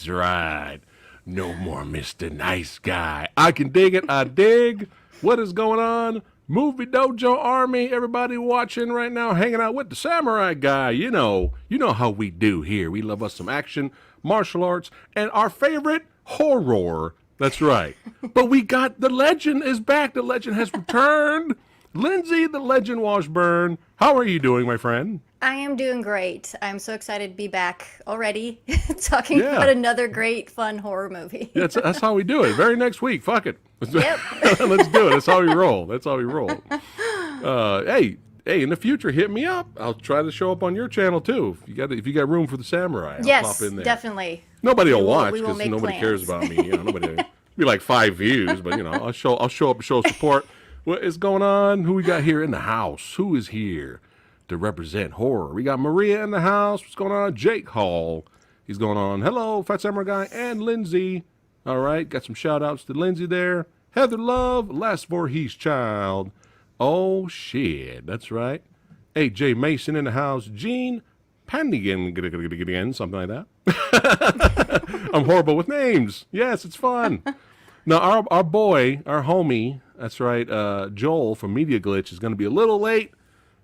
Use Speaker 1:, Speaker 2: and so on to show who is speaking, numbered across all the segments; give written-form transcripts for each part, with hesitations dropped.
Speaker 1: That's right. No more Mr. Nice Guy. I can dig it. I dig. What is going on? Movie Dojo Army, everybody watching right now, hanging out with the Samurai Guy. You know how we do here. We love us some action, martial arts, and our favorite, horror. That's right. But we got, the legend is back. The legend has returned. Lindsay, the legend Washburn. How are you doing, my friend?
Speaker 2: I am doing great. I'm so excited to be back already talking
Speaker 1: Yeah.
Speaker 2: about another great, fun horror movie.
Speaker 1: Yeah, that's how we do it. Very next week. Fuck it.
Speaker 2: Yep.
Speaker 1: Let's do it. That's how we roll. That's how we roll. Hey, in the future, hit me up. I'll try to show up on your channel too. If you got room for the samurai, I'll
Speaker 2: Yes,
Speaker 1: pop in there.
Speaker 2: definitely.
Speaker 1: Nobody will watch
Speaker 2: we will
Speaker 1: because
Speaker 2: make
Speaker 1: nobody cares
Speaker 2: plans.
Speaker 1: about me. Nobody. Be like 5 views, but I'll show up and show support. What is going on? Who we got here in the house? Who is here to represent horror? We got Maria in the house. What's going on? Jake Hall. He's going on. Hello, Fat Samurai Guy and Lindsay. All right, got some shout outs to Lindsay there. Heather Love, Last Voorhees Child. Oh, shit. That's right. AJ Mason in the house. Gene Pandigan, something like that. I'm horrible with names. Yes, it's fun. Now, our boy, our homie, that's right, Joel from Media Glitch is going to be a little late.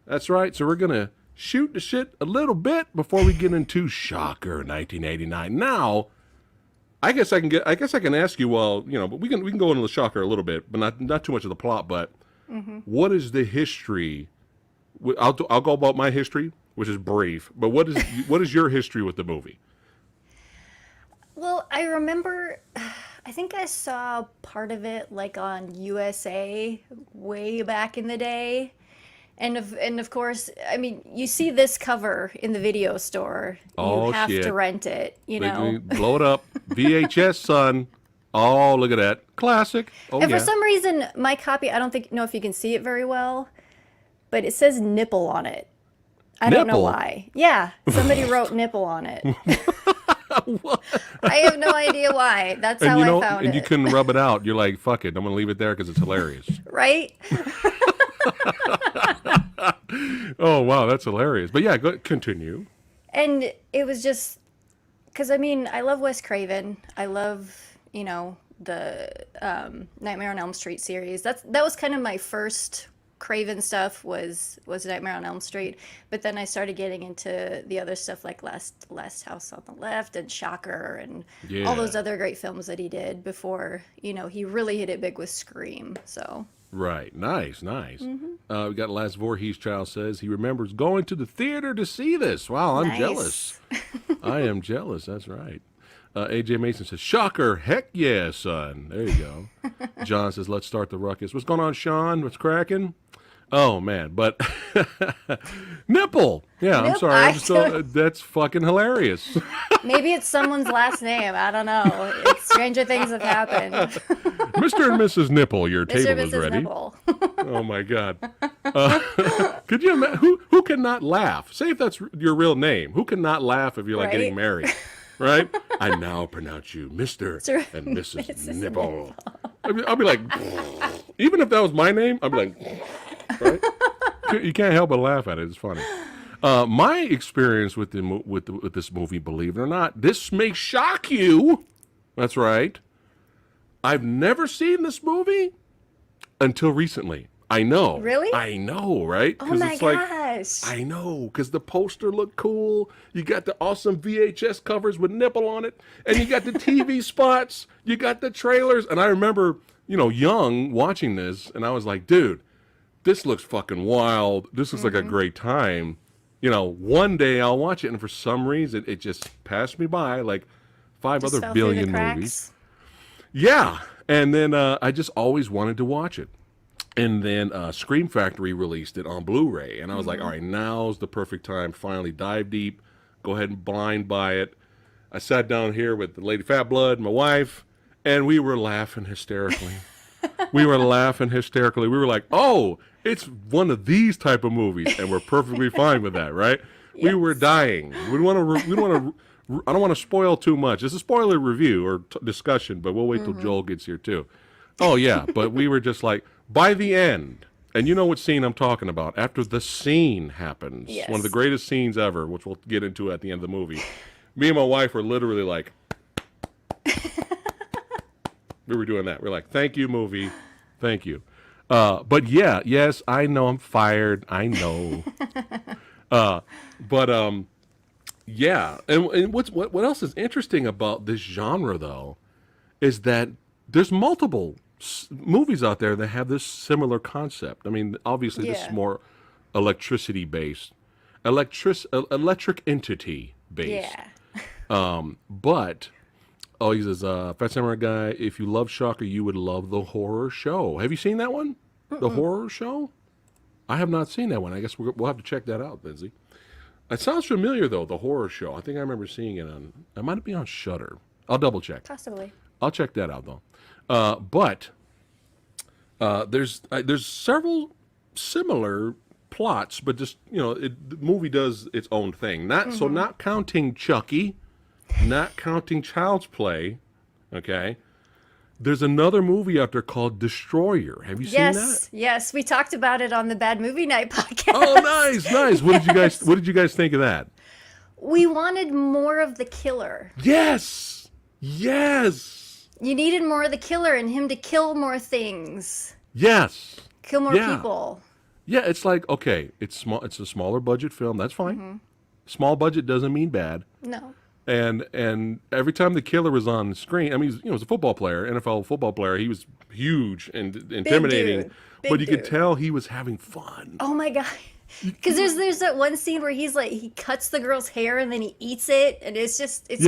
Speaker 1: That's right. So we're going to shoot the shit a little bit before we get into Shocker 1989. Now, I guess I can ask you, but we can go into the Shocker a little bit, but not too much of the plot, but what is the history? I'll go about my history, which is brief, but what is your history with the movie?
Speaker 2: Well, I remember, I think I saw part of it like on USA way back in the day. And of course, I mean, you see this cover in the video store.
Speaker 1: Oh,
Speaker 2: you have
Speaker 1: shit.
Speaker 2: to rent it,
Speaker 1: They blow it up. VHS, son. Oh, look at that. Classic. Oh,
Speaker 2: And
Speaker 1: yeah.
Speaker 2: for some reason, my copy, I don't know if you can see it very well, but it says nipple on it. I don't know
Speaker 1: Nipple?
Speaker 2: why. Yeah, somebody wrote nipple on it. I have no idea why. That's how I found
Speaker 1: and you
Speaker 2: it.
Speaker 1: couldn't rub it out. You're like, fuck it. I'm going to leave it there because it's hilarious.
Speaker 2: Right?
Speaker 1: Oh, wow. That's hilarious. But yeah, continue.
Speaker 2: And it was just because I mean, I love Wes Craven. I love, the Nightmare on Elm Street series. That was kind of my first Craven stuff was Nightmare on Elm Street. But then I started getting into the other stuff like Last House on the Left and Shocker and all those
Speaker 1: Yeah.
Speaker 2: other great films that he did before, he really hit it big with Scream. So
Speaker 1: Right. Nice. We got Last Voorhees Child says he remembers going to the theater to see this. Wow, I'm
Speaker 2: nice.
Speaker 1: jealous. I am jealous. That's right. AJ Mason says, Shocker. Heck yeah, son. There you go. John says, let's start the ruckus. What's going on, Sean? What's cracking? Oh, man. But nipple. Yeah, I'm
Speaker 2: Nope,
Speaker 1: sorry. That's fucking hilarious.
Speaker 2: Maybe it's someone's last name. I don't know. Stranger things have happened.
Speaker 1: Mr. and Mrs. Nipple, your
Speaker 2: Mr.
Speaker 1: table
Speaker 2: and
Speaker 1: is
Speaker 2: Mrs.
Speaker 1: ready.
Speaker 2: Nipple.
Speaker 1: Oh, my God. Could you imagine? Who cannot laugh? Say if that's your real name. Who cannot laugh if you're like getting
Speaker 2: Right?
Speaker 1: married? Right? I now pronounce you Mr.
Speaker 2: Sir,
Speaker 1: and Mrs.
Speaker 2: Mrs.
Speaker 1: Nipple. I'll be like, even if that was my name, I'd be like, right? You can't help but laugh at it. It's funny. My experience with with this movie, believe it or not, this may shock you. That's right. I've never seen this movie until recently. I know.
Speaker 2: Really?
Speaker 1: I know, right?
Speaker 2: Oh my
Speaker 1: it's like,
Speaker 2: gosh.
Speaker 1: I know, because the poster looked cool. You got the awesome VHS covers with nipple on it, and you got the TV spots. You got the trailers, and I remember, young watching this, and I was like, dude, this looks fucking wild. This looks like a great time. One day I'll watch it, and for some reason it just passed me by, like five
Speaker 2: Just
Speaker 1: other
Speaker 2: fell through the
Speaker 1: billion
Speaker 2: cracks.
Speaker 1: movies. Yeah, and then I just always wanted to watch it. And then Scream Factory released it on Blu-ray. And I was like, all right, now's the perfect time. Finally dive deep. Go ahead and blind buy it. I sat down here with the Lady Fat Blood, my wife, and we were laughing hysterically. We were like, oh, it's one of these type of movies. And we're perfectly fine with that, right?
Speaker 2: Yes.
Speaker 1: We were dying. We don't want to I don't want to spoil too much. It's a spoiler review or discussion, but we'll wait till Joel gets here too. Oh, yeah. But we were just like, by the end, and you know what scene I'm talking about, after the scene happens,
Speaker 2: Yes.
Speaker 1: one of the greatest scenes ever, which we'll get into at the end of the movie, me and my wife were literally like, We were doing that. We're like, thank you, movie. Thank you. But yeah, yes, I know I'm fired. I know. But yeah. And what else is interesting about this genre, though, is that there's multiple movies out there that have this similar concept. I mean, obviously, this is
Speaker 2: Yeah.
Speaker 1: more electricity based, electric entity based.
Speaker 2: Yeah.
Speaker 1: But oh, he says, Fat Samurai Guy, if you love Shocker, you would love the horror show. Have you seen that one? The horror show? I have not seen that one. I guess we'll have to check that out, Lindsay. It sounds familiar, though, the horror show. I think I remember seeing it on, it might be on Shudder. I'll double check.
Speaker 2: Possibly.
Speaker 1: I'll check that out, though. But there's several similar plots, but just, the movie does its own thing. Not counting Chucky, not counting Child's Play, okay? There's another movie out there called Destroyer. Have you seen that?
Speaker 2: Yes. We talked about it on the Bad Movie Night podcast.
Speaker 1: Oh, nice. What did you guys think of that?
Speaker 2: We wanted more of the killer.
Speaker 1: Yes.
Speaker 2: You needed more of the killer and him to kill more things.
Speaker 1: Yes.
Speaker 2: Kill more people.
Speaker 1: Yeah, it's like, okay, it's small. It's a smaller budget film. That's fine. Small budget doesn't mean bad.
Speaker 2: No.
Speaker 1: And every time the killer was on the screen, I mean, he was a football player, NFL football player. He was huge and intimidating, but you could tell he was having fun.
Speaker 2: Oh my God. Because there's that one scene where he's like, he cuts the girl's hair and then he eats it, and it's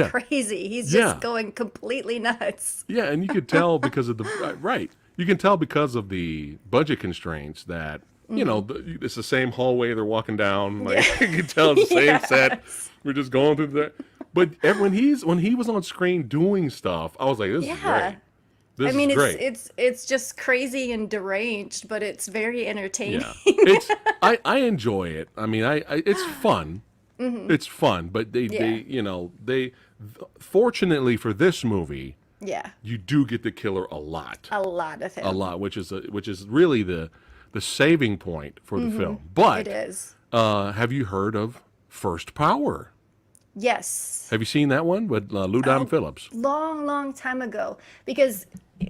Speaker 2: crazy. He's just going completely nuts.
Speaker 1: Yeah, and you could tell because of you can tell because of the budget constraints that it's the same hallway they're walking down. Like you can tell it's the same set. We're just going through that. But when he was on screen doing stuff, I was like, this is great. This is great.
Speaker 2: It's just crazy and deranged, but it's very entertaining.
Speaker 1: Yeah. I enjoy it. I mean, it's fun. It's fun, but they fortunately for this movie, you do get the killer a lot.
Speaker 2: A lot of him.
Speaker 1: A lot, which is really the saving point for the film. But
Speaker 2: it is.
Speaker 1: Have you heard of First Power?
Speaker 2: Yes.
Speaker 1: Have you seen that one with Lou Don Phillips?
Speaker 2: Long time ago, because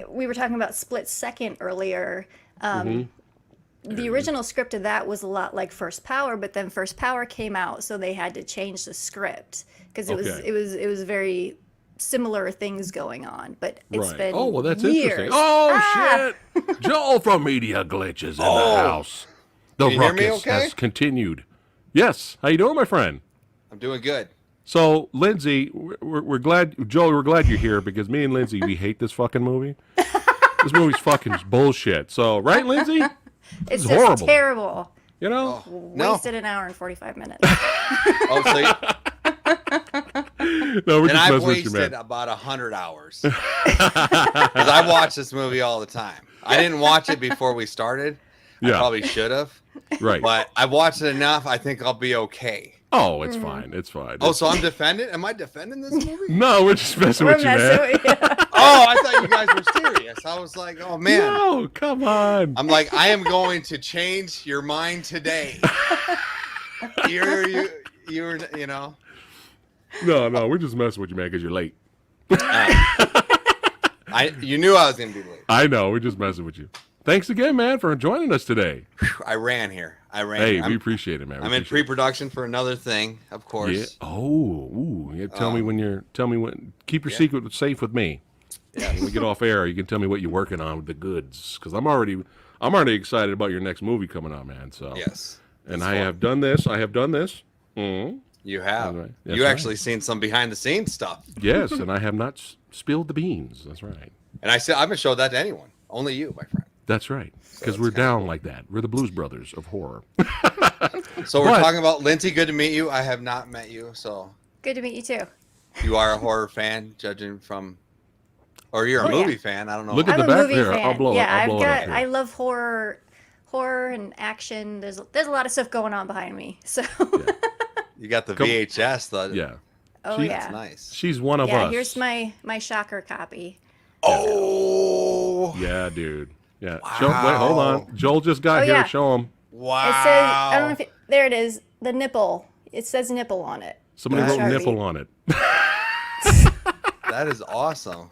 Speaker 2: we were talking about Split Second earlier. The original script of that was a lot like First Power, but then First Power came out, so they had to change the script because it was very similar things going on. But it's been
Speaker 1: that's
Speaker 2: years.
Speaker 1: Interesting. Oh shit! Joel from Media Glitches in the house. The ruckus has continued. Yes. How you doing, my friend?
Speaker 3: I'm doing good.
Speaker 1: So, Lindsay, we're glad, Joel, we're glad you're here because me and Lindsay, we hate this fucking movie. This movie's fucking bullshit. So, right, Lindsay?
Speaker 2: It's just
Speaker 1: horrible.
Speaker 2: terrible.
Speaker 1: You know?
Speaker 2: Wasted an hour and 45 minutes.
Speaker 3: Oh, so
Speaker 1: No, we're
Speaker 3: and
Speaker 1: just
Speaker 3: I've
Speaker 1: messing with you,
Speaker 3: wasted
Speaker 1: man.
Speaker 3: about 100 hours. Because I watch this movie all the time. I didn't watch it before we started. I probably should have.
Speaker 1: Right.
Speaker 3: But I've watched it enough. I think I'll be okay.
Speaker 1: Oh, it's fine. It's fine.
Speaker 3: Oh, so I'm defending? Am I defending this movie?
Speaker 1: No, we're just messing with you, man.
Speaker 3: Oh, I thought you guys were serious. I was like, oh, man.
Speaker 1: No, come on.
Speaker 3: I'm like, I am going to change your mind today. You're, you know.
Speaker 1: No, we're just messing with you, man, because you're late.
Speaker 3: You knew I was going to be late.
Speaker 1: I know. We're just messing with you. Thanks again, man, for joining us today.
Speaker 3: I ran here.
Speaker 1: Hey, we appreciate it, man.
Speaker 3: I'm in pre-production for another thing, of course.
Speaker 1: Yeah. Oh, yeah, tell me when. Keep your secret safe with me. Yeah. When we get off air, you can tell me what you're working on with the goods, because I'm already excited about your next movie coming out, man. So
Speaker 3: yes,
Speaker 1: and I have done this. Mm-hmm.
Speaker 3: You have.
Speaker 1: Right.
Speaker 3: You actually seen some behind-the-scenes stuff.
Speaker 1: Yes, and I have not spilled the beans. That's right.
Speaker 3: And I haven't showed that to anyone. Only you, my friend.
Speaker 1: That's right. Because we're down like that. We're the Blues Brothers of horror.
Speaker 3: So we're talking about Lindsay. Good to meet you. I have not met you, so
Speaker 2: Good to meet you too.
Speaker 3: you are a horror fan, judging from, or you're a movie fan. I don't know.
Speaker 1: Look at
Speaker 2: I'm
Speaker 1: the
Speaker 2: a
Speaker 1: back
Speaker 2: movie
Speaker 1: here.
Speaker 2: fan.
Speaker 1: I'll blow it. I'll blow it up here.
Speaker 2: I love horror and action. There's a lot of stuff going on behind me. So
Speaker 3: You got the VHS, though.
Speaker 1: Yeah.
Speaker 3: That's nice.
Speaker 1: She's one of us.
Speaker 2: yeah, here's my Shocker copy.
Speaker 3: Oh.
Speaker 1: Yeah, dude. Yeah.
Speaker 3: Wow.
Speaker 1: Wait, hold on. Joel just got here.
Speaker 2: Yeah.
Speaker 1: Show him.
Speaker 3: Wow.
Speaker 2: It says, I don't know if there it is, the nipple. It says nipple on it.
Speaker 1: Somebody wrote
Speaker 2: Sharpie.
Speaker 1: nipple on it.
Speaker 3: That is awesome.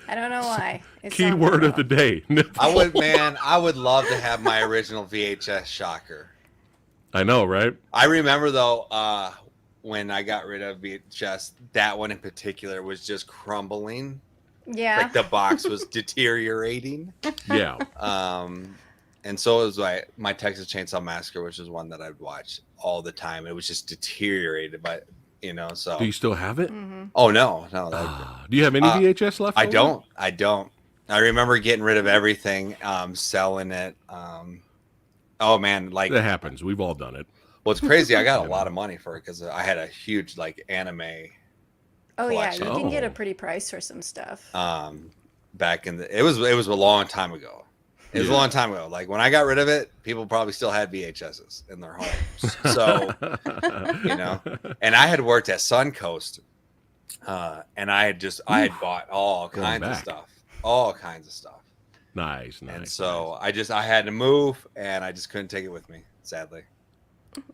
Speaker 2: I I don't know why. It's
Speaker 1: Key
Speaker 2: on
Speaker 1: word
Speaker 2: there,
Speaker 1: of the day. Nipple.
Speaker 3: I would love to have my original VHS shocker.
Speaker 1: I know, right?
Speaker 3: I remember though, when I got rid of VHS, that one in particular was just crumbling.
Speaker 2: Yeah.
Speaker 3: Like the box was deteriorating.
Speaker 1: Yeah.
Speaker 3: And so it was like my Texas Chainsaw Massacre, which is one that I'd watch all the time. It was just deteriorated, but so.
Speaker 1: Do you still have it?
Speaker 3: Oh no.
Speaker 1: Do you have any VHS left?
Speaker 3: I
Speaker 1: over?
Speaker 3: don't. I remember getting rid of everything, selling it. Oh man, like
Speaker 1: That happens. We've all done it.
Speaker 3: what's crazy, I got a lot of money for it because I had a huge like anime
Speaker 2: Oh yeah, you
Speaker 3: collection.
Speaker 2: can get a pretty price for some stuff.
Speaker 3: Back in it was a long time ago. It was a long time ago. Like when I got rid of it, people probably still had VHSs in their homes. So, and I had worked at Suncoast, and I had bought all kinds of stuff.
Speaker 1: Nice.
Speaker 3: And so I had to move, and I just couldn't take it with me, sadly.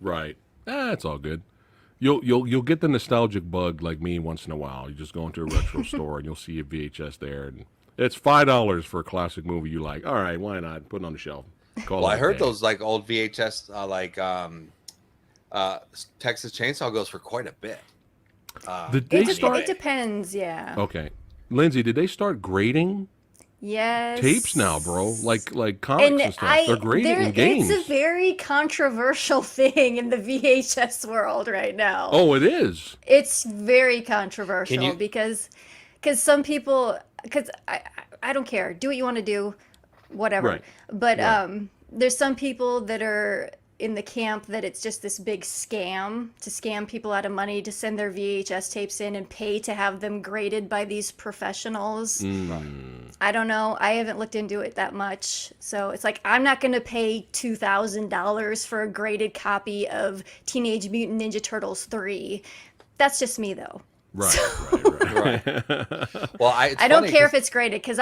Speaker 1: Right. It's all good. You'll get the nostalgic bug like me once in a while. You just go into a retro store and you'll see a VHS there, and it's $5 for a classic movie you like. All right, why not? Put it on the shelf.
Speaker 3: I heard those like old VHS Texas Chainsaw goes for quite a bit.
Speaker 2: It depends, yeah.
Speaker 1: Okay, Lindsay, did they start grading
Speaker 2: Yes.
Speaker 1: tapes now, bro? Like comics and stuff. They're grading in games.
Speaker 2: It's a very controversial thing in the VHS world right now.
Speaker 1: Oh, it is.
Speaker 2: It's very controversial because some people, because I don't care, do what you want to do, whatever.
Speaker 1: Right.
Speaker 2: But there's some people that are in the camp that it's just this big scam to scam people out of money to send their VHS tapes in and pay to have them graded by these professionals. I don't know. I haven't looked into it that much. So it's like, I'm not going to pay $2,000 for a graded copy of Teenage Mutant Ninja Turtles 3. That's just me though.
Speaker 1: Right.
Speaker 3: Well,
Speaker 2: I don't care if it's graded because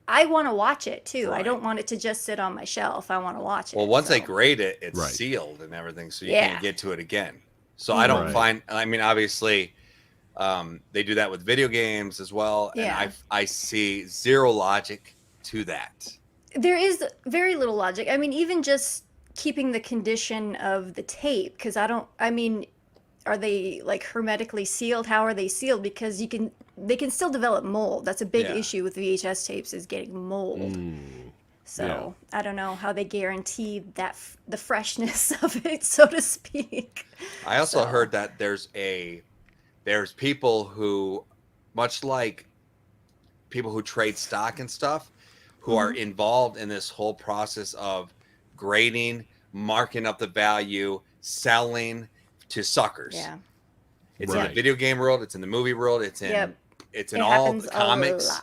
Speaker 2: I want to watch it too. Right. I don't want it to just sit on my shelf. I want to watch it.
Speaker 3: Well, once they grade it, it's sealed and everything, so you can't get to it again. So I don't find. I mean, obviously, they do that with video games as well, and I see zero logic to that.
Speaker 2: There is very little logic. I mean, even just keeping the condition of the tape, because are they like hermetically sealed? How are they sealed? Because they can still develop mold. That's a big issue with VHS tapes, is getting mold. So I don't know how they guarantee that the freshness of it, so to speak.
Speaker 3: I also heard that there's people who, much like people who trade stock and stuff, who are involved in this whole process of grading, marking up the value, selling to suckers. Yeah. It's in the video game world, it's in the movie world, it's in all the comics.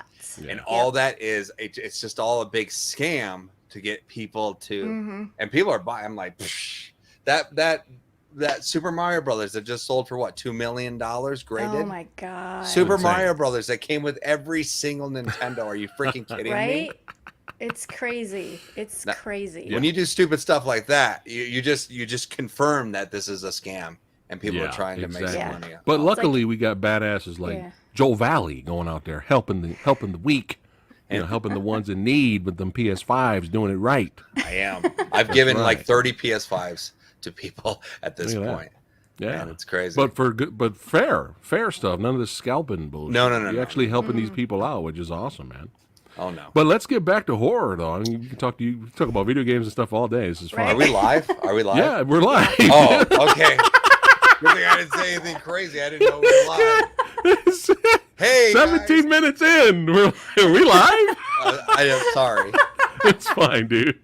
Speaker 3: And all that is it's just all a big scam to get people to and people are buying. I'm like, that Super Mario Brothers that just sold for what, $2 million graded?
Speaker 2: Oh my god.
Speaker 3: Super Mario Brothers that came with every single Nintendo. Are you freaking kidding me?
Speaker 2: Right? It's crazy. It's crazy.
Speaker 3: When you do stupid stuff like that, you just confirm that this is a scam and people are trying to make some money.
Speaker 1: But luckily, we got badasses like Joe Valley going out there helping the weak, helping the ones in need with them PS5s, doing it right.
Speaker 3: I am. I've given like 30 PS5s to people at this point.
Speaker 1: Yeah,
Speaker 3: man, it's crazy.
Speaker 1: But fair stuff. None of this scalping bullshit.
Speaker 3: No.
Speaker 1: You're actually helping these people out, which is awesome, man.
Speaker 3: Oh no!
Speaker 1: But let's get back to horror, though. I mean, you can talk about video games and stuff all day. This is fun.
Speaker 3: Are we live?
Speaker 1: Yeah, we're live.
Speaker 3: Oh, okay. Good thing I didn't say anything crazy. I didn't know we were live. Hey,
Speaker 1: 17 minutes in. Are we live?
Speaker 3: I am sorry.
Speaker 1: It's fine, dude.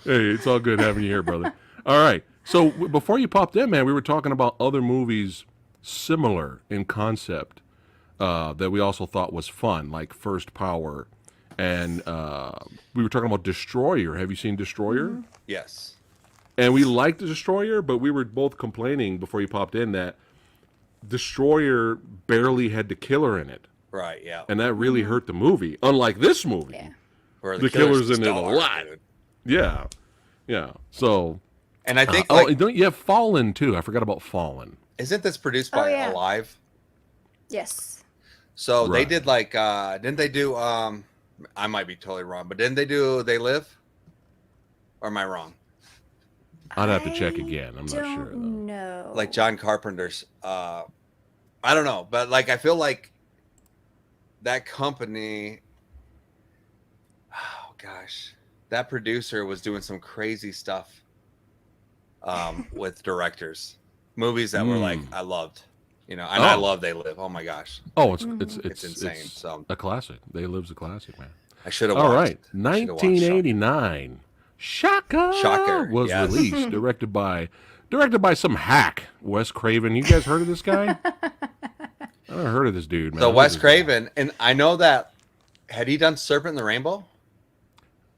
Speaker 1: Hey, it's all good having you here, brother. All right. So before you popped in, man, we were talking about other movies similar in concept that we also thought was fun, like First Power. And we were talking about Destroyer. Have you seen Destroyer?
Speaker 3: Yes.
Speaker 1: And we liked the Destroyer, but we were both complaining before you popped in that Destroyer barely had the killer in it.
Speaker 3: Right, yeah.
Speaker 1: And that really hurt the movie. Unlike this movie. Yeah.
Speaker 3: Where
Speaker 1: the killer's in it a lot. Dude. Yeah. Yeah. So.
Speaker 3: And I think
Speaker 1: don't you have Fallen too? I forgot about Fallen.
Speaker 3: Isn't this produced by Alive?
Speaker 2: Yes.
Speaker 3: So they
Speaker 1: Right.
Speaker 3: did like didn't they do I might be totally wrong, but didn't they do They Live? Or am I wrong?
Speaker 1: I'd have to check again. I'm not sure though.
Speaker 2: No.
Speaker 3: Like John Carpenter's I don't know, but like I feel like that company, oh gosh, that producer was doing some crazy stuff with directors. Movies that were like I loved. You know, and I love They Live. Oh my gosh.
Speaker 1: Oh, it's
Speaker 3: insane. So
Speaker 1: a classic. They Live's a classic, man.
Speaker 3: I should have
Speaker 1: All
Speaker 3: watched.
Speaker 1: right, 1989. Shocker was
Speaker 3: yes.
Speaker 1: released, directed by some hack, Wes Craven. You guys heard of this guy? I never heard of this dude, man.
Speaker 3: So
Speaker 1: Who
Speaker 3: Wes
Speaker 1: is this
Speaker 3: Craven, and I know that had he done Serpent in the Rainbow?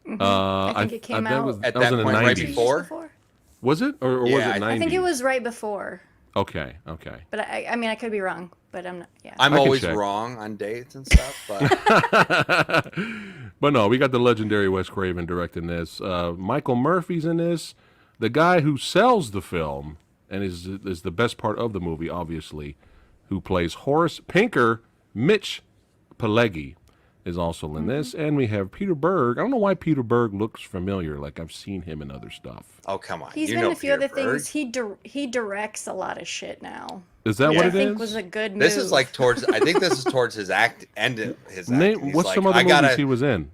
Speaker 1: guy?
Speaker 2: I think it came
Speaker 1: that
Speaker 2: out
Speaker 1: was,
Speaker 3: at
Speaker 1: that was
Speaker 3: that
Speaker 1: in the
Speaker 3: point, right
Speaker 1: 90s.
Speaker 3: before?
Speaker 1: Was it, or was
Speaker 3: Yeah,
Speaker 1: it 90s?
Speaker 2: I think it was right before,
Speaker 1: Okay.
Speaker 2: but I mean I could be wrong, but I'm not. Yeah.
Speaker 3: I'm
Speaker 1: I can
Speaker 3: always
Speaker 1: check.
Speaker 3: wrong on dates and stuff, but
Speaker 1: But no, we got the legendary Wes Craven directing this. Michael Murphy's in this. The guy who sells the film and is the best part of the movie, obviously, who plays Horace Pinker, Mitch Pileggi, is also in this. And we have Peter Berg. I don't know why Peter Berg looks familiar. Like I've seen him in other stuff.
Speaker 3: oh come on.
Speaker 2: He's
Speaker 3: you
Speaker 2: been
Speaker 3: know
Speaker 2: in a few
Speaker 3: Peter
Speaker 2: other
Speaker 3: Berg.
Speaker 2: things. He directs a lot of shit now.
Speaker 1: Is that
Speaker 2: Which
Speaker 1: what
Speaker 2: I
Speaker 1: it
Speaker 2: think
Speaker 1: is?
Speaker 2: was a good move.
Speaker 3: This is like towards I think this is towards his end of his acting.
Speaker 1: Name,
Speaker 3: He's
Speaker 1: what's
Speaker 3: like,
Speaker 1: some other
Speaker 3: I
Speaker 1: movies
Speaker 3: gotta,
Speaker 1: he was in?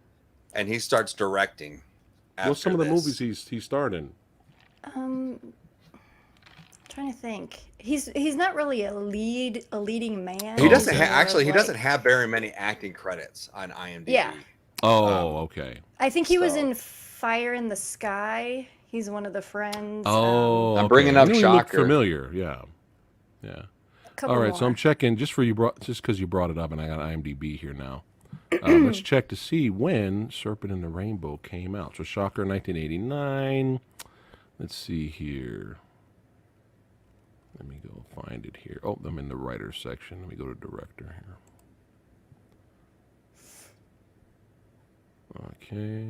Speaker 3: and he starts directing.
Speaker 1: What's some of the
Speaker 3: after this.
Speaker 1: movies he starred in?
Speaker 2: trying to think. He's not really a leading man.
Speaker 3: He doesn't
Speaker 2: He's
Speaker 3: ha-
Speaker 2: more
Speaker 3: actually
Speaker 2: of
Speaker 3: he
Speaker 2: like-
Speaker 3: doesn't have very many acting credits on IMDb.
Speaker 2: Yeah.
Speaker 1: Oh, okay.
Speaker 2: I think he was
Speaker 3: So-
Speaker 2: in Fire in the Sky. He's one of the friends.
Speaker 1: Oh,
Speaker 3: I'm bringing
Speaker 1: okay.
Speaker 3: up
Speaker 1: I knew he looked
Speaker 3: Shocker.
Speaker 1: familiar. Yeah.
Speaker 2: a couple
Speaker 1: All right, so
Speaker 2: more.
Speaker 1: I'm checking just because you brought it up, and I got IMDb here now. Let's check to see when Serpent in the Rainbow came out. So Shocker, 1989. Let's see here. Let me go find it here. Oh, I'm in the writer's section. Let me go to director here. Okay.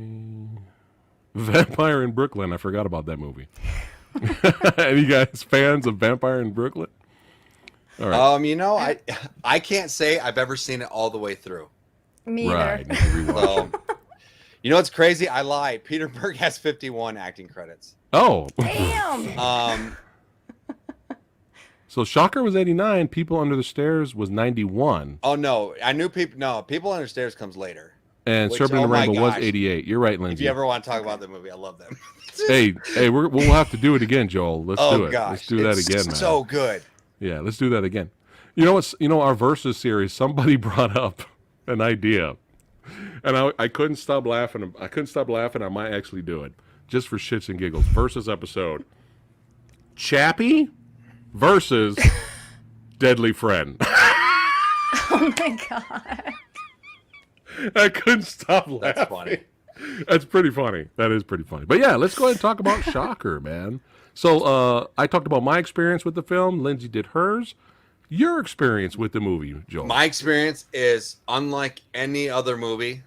Speaker 1: Vampire in Brooklyn. I forgot about that movie. Any guys fans of Vampire in Brooklyn? All right.
Speaker 3: You know, I can't say I've ever seen it all the way through.
Speaker 2: Me
Speaker 1: Right.
Speaker 2: either.
Speaker 1: Need to rewatch it.
Speaker 3: So, you know what's crazy? I lied. Peter Berg has 51 acting credits.
Speaker 1: Oh.
Speaker 2: Damn.
Speaker 1: So Shocker was 89. People Under the Stairs was 91.
Speaker 3: Oh no, I knew people. No, People Under Stairs comes later.
Speaker 1: And
Speaker 3: Which-
Speaker 1: Serpent in
Speaker 3: oh
Speaker 1: the
Speaker 3: my
Speaker 1: Rainbow was
Speaker 3: gosh.
Speaker 1: 88. You're right,
Speaker 3: If
Speaker 1: Lindsay.
Speaker 3: you ever want to talk about the movie, I love them.
Speaker 1: Hey, we'll have to do it again, Joel. Let's do
Speaker 3: Oh
Speaker 1: it.
Speaker 3: gosh,
Speaker 1: Let's do that
Speaker 3: it's
Speaker 1: again, man.
Speaker 3: so good.
Speaker 1: Yeah, let's do that again. You know what's? You know our Versus series. Somebody brought up an idea, and I couldn't stop laughing. I couldn't stop laughing. I might actually do it just for shits and giggles. Versus episode: Chappie versus Deadly Friend.
Speaker 2: Oh my god.
Speaker 1: I couldn't stop laughing.
Speaker 3: That's funny.
Speaker 1: That's pretty funny. That is pretty funny. But yeah, let's go ahead and talk about Shocker, man. So I talked about my experience with the film. Lindsay did hers. Your experience with the movie, Joel.
Speaker 3: My experience is unlike any other movie,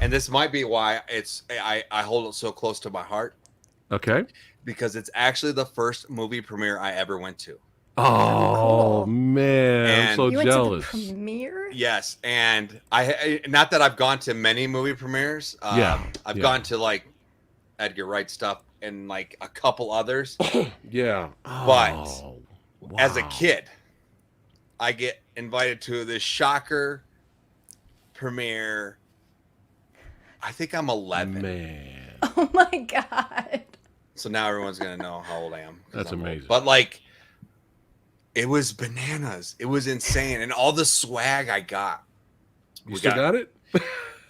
Speaker 3: and this might be why I hold it so close to my heart,
Speaker 1: Okay.
Speaker 3: because it's actually the first movie premiere I ever went to.
Speaker 1: Oh,
Speaker 2: cool.
Speaker 1: man, I'm
Speaker 3: And-
Speaker 1: so
Speaker 2: You went
Speaker 1: jealous.
Speaker 2: to the premiere?
Speaker 3: Yes, and I not that I've gone to many movie premieres.
Speaker 1: Yeah,
Speaker 3: I've
Speaker 1: yeah.
Speaker 3: gone to like Edgar Wright stuff and like a couple others.
Speaker 1: Yeah.
Speaker 3: But
Speaker 1: Oh,
Speaker 3: As a
Speaker 1: wow.
Speaker 3: kid, I get invited to this Shocker premiere. I think I'm 11.
Speaker 1: Man,
Speaker 2: Oh my god.
Speaker 3: So now everyone's gonna know how old I am. 'cause
Speaker 1: That's
Speaker 3: I'm old.
Speaker 1: amazing.
Speaker 3: But like, it was bananas. It was insane, and all the swag I got.
Speaker 1: you
Speaker 3: We
Speaker 1: still got it?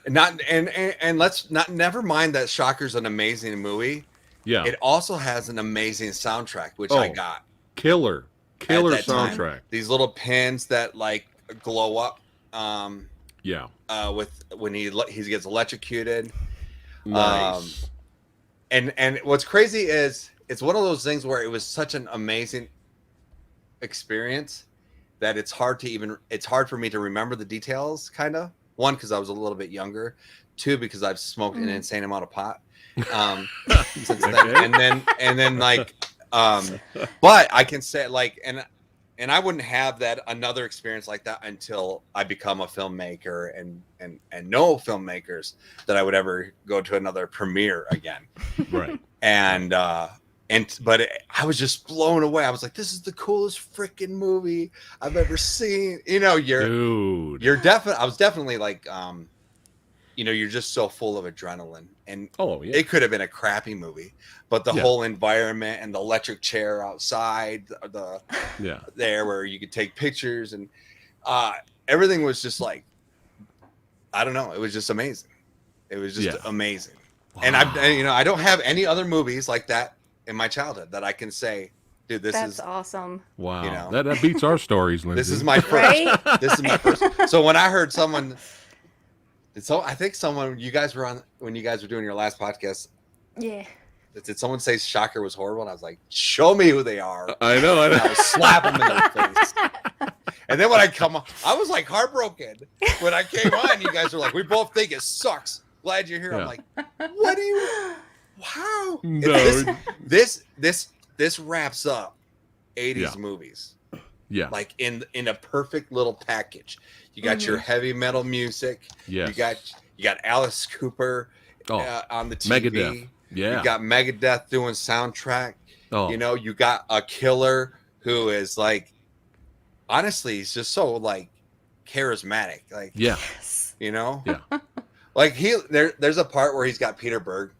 Speaker 3: And let's not never mind that Shocker's an amazing movie.
Speaker 1: Yeah.
Speaker 3: It also has an amazing soundtrack, which I
Speaker 1: Oh.
Speaker 3: got.
Speaker 1: Killer
Speaker 3: at
Speaker 1: soundtrack.
Speaker 3: that time. These little pins that like glow up.
Speaker 1: Yeah.
Speaker 3: With when he gets electrocuted.
Speaker 1: Nice.
Speaker 3: And what's crazy is it's one of those things where it was such an amazing experience that it's hard for me to remember the details, kind of. One, because I was a little bit younger. Two, because I've smoked an insane amount of pot since then.
Speaker 1: Okay.
Speaker 3: And then like but I can say like, and and I wouldn't have that another experience like that until I become a filmmaker and know filmmakers that I would ever go to another premiere again.
Speaker 1: Right.
Speaker 3: I was just blown away. I was like, this is the coolest freaking movie I've ever seen. You know,
Speaker 1: Dude.
Speaker 3: I was definitely like, you know, you're just so full of adrenaline, and it could have been a crappy movie, but the whole environment and the electric chair outside there where you could take pictures, and everything was just like, I don't know. It was just amazing. It was just amazing. Wow. And I don't have any other movies like that in my childhood that I can say, dude, that's
Speaker 2: awesome.
Speaker 1: Wow.
Speaker 3: You know,
Speaker 1: that beats our stories, Lindsay.
Speaker 3: This is my first. Right? This is my first. So when I heard someone, I think someone, you guys were on, when you guys were doing your last podcast.
Speaker 2: Yeah.
Speaker 3: Did someone say Shocker was horrible? And I was like, show me who they are.
Speaker 1: I know.
Speaker 3: And I would slap them in their face. And then when I come on, I was like heartbroken. When I came on, you guys were like, we both think it sucks. Glad you're here. I'm like, what do you? Wow.
Speaker 1: No.
Speaker 3: This wraps up 80s movies.
Speaker 1: Yeah.
Speaker 3: Like in a perfect little package. You got your heavy metal music.
Speaker 1: Yes.
Speaker 3: You got Alice Cooper on the TV.
Speaker 1: Megadeth. Yeah.
Speaker 3: You got Megadeth doing soundtrack.
Speaker 1: Oh.
Speaker 3: You know, you got a killer who is like, honestly, he's just so like charismatic. Like, you know?
Speaker 1: Yeah.
Speaker 3: Like there's a part where he's got Peter Berg